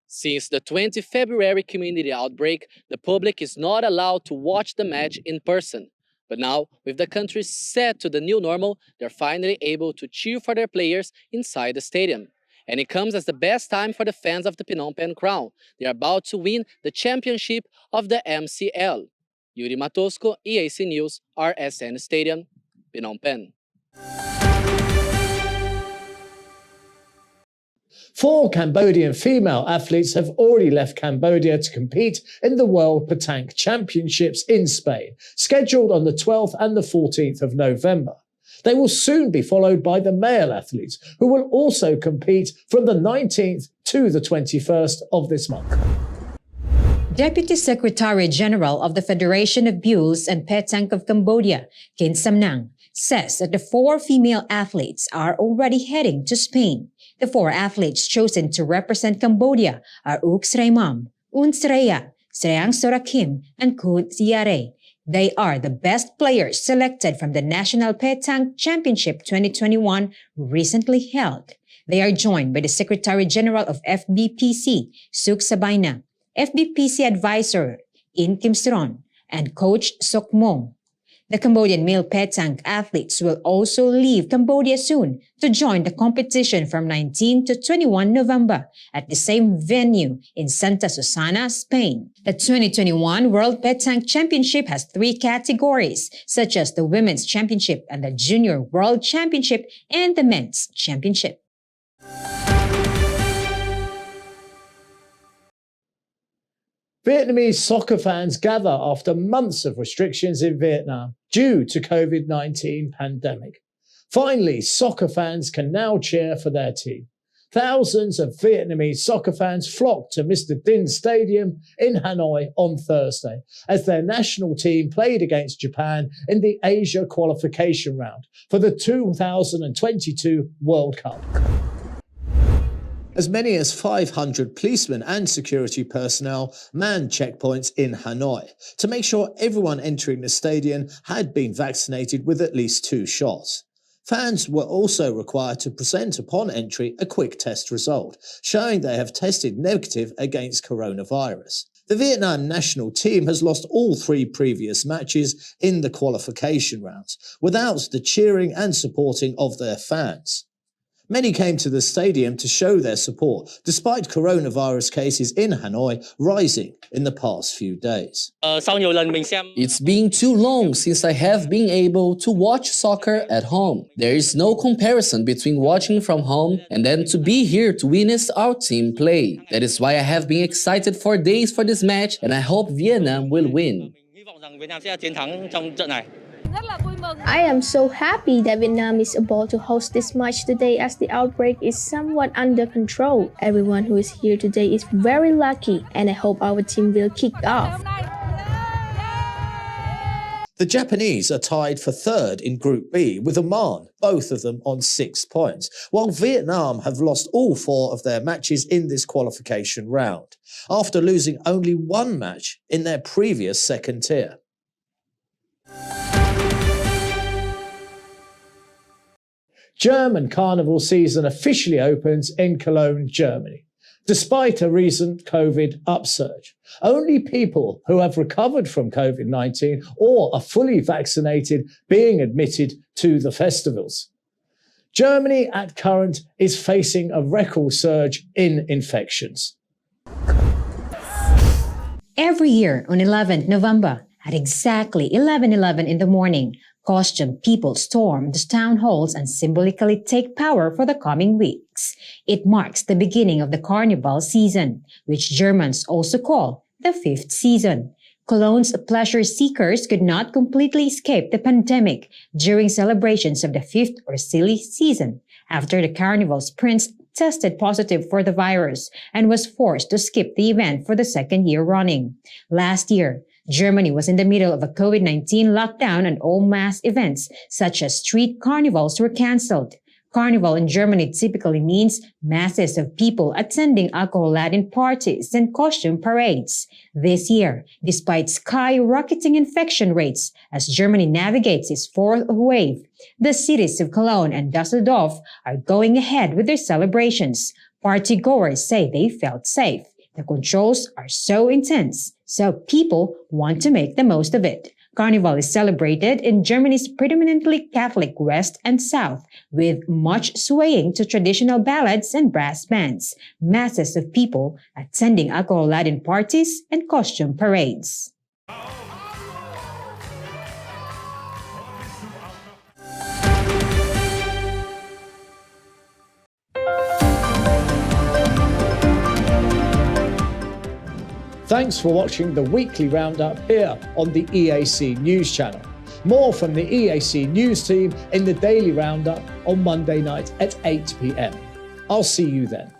Since the 20 February community outbreak, the public is not allowed to watch the match in person. But now, with the country set to the new normal, they're finally able to cheer for their players inside the stadium. And it comes as the best time for the fans of the Phnom Penh Crown. They are about to win the championship of the MCL. Yuri Matosco, EAC News, RSN Stadium, Phnom Penh. 4 Cambodian female athletes have already left Cambodia to compete in the World Petanque Championships in Spain, scheduled on the 12th and the 14th of November. They will soon be followed by the male athletes, who will also compete from the 19th to the 21st of this month. Deputy Secretary General of the Federation of Bules and Petanque of Cambodia, Kin Samnang, says that the 4 female athletes are already heading to Spain. The 4 athletes chosen to represent Cambodia are Uk Sreimam, Un Sreya, Sreang Sorakim, and Kud Siare. They are the best players selected from the National Petanque Championship 2021 recently held. They are joined by the Secretary General of FBPC, Suk Sabaina, FBPC Advisor, In Kim Sron, and Coach Sok Mong. The Cambodian male petanque athletes will also leave Cambodia soon to join the competition from 19 to 21 November at the same venue in Santa Susana, Spain. The 2021 World Petanque Championship has 3 categories, such as the Women's Championship and the Junior World Championship and the Men's Championship. Vietnamese soccer fans gather after months of restrictions in Vietnam due to COVID-19 pandemic. Finally, soccer fans can now cheer for their team. Thousands of Vietnamese soccer fans flocked to Mr. Dinh Stadium in Hanoi on Thursday as their national team played against Japan in the Asia qualification round for the 2022 World Cup. As many as 500 policemen and security personnel manned checkpoints in Hanoi to make sure everyone entering the stadium had been vaccinated with at least 2 shots. Fans were also required to present upon entry a quick test result, showing they have tested negative against coronavirus. The Vietnam national team has lost all 3 previous matches in the qualification rounds without the cheering and supporting of their fans. Many came to the stadium to show their support, despite coronavirus cases in Hanoi rising in the past few days. It's been too long since I have been able to watch soccer at home. There is no comparison between watching from home and then to be here to witness our team play. That is why I have been excited for days for this match, and I hope Vietnam will win. I am so happy that Vietnam is able to host this match today as the outbreak is somewhat under control. Everyone who is here today is very lucky, and I hope our team will kick off. The Japanese are tied for 3rd in Group B with Oman, both of them on 6 points, while Vietnam have lost all 4 of their matches in this qualification round, after losing only 1 match in their previous second tier. German carnival season officially opens in Cologne, Germany. Despite a recent COVID upsurge, only people who have recovered from COVID-19 or are fully vaccinated being admitted to the festivals. Germany at current is facing a record surge in infections. Every year on 11th November, at exactly 11:11 in the morning, costumed people storm the town halls and symbolically take power for the coming weeks. It marks the beginning of the carnival season, which Germans also call the 5th season. Cologne's pleasure seekers could not completely escape the pandemic during celebrations of the 5th or silly season, after the carnival's prince tested positive for the virus and was forced to skip the event for the 2nd year running. Last year, Germany was in the middle of a COVID-19 lockdown and all mass events, such as street carnivals, were cancelled. Carnival in Germany typically means masses of people attending alcohol-laden parties and costume parades. This year, despite skyrocketing infection rates as Germany navigates its 4th wave, the cities of Cologne and Düsseldorf are going ahead with their celebrations. Partygoers say they felt safe. The controls are so intense, so people want to make the most of it. Carnival is celebrated in Germany's predominantly Catholic West and South, with much swaying to traditional ballads and brass bands, masses of people attending alcohol-laden parties and costume parades. Thanks for watching the Weekly Roundup here on the EAC News Channel. More from the EAC News team in the Daily Roundup on Monday night at 8 p.m. I'll see you then.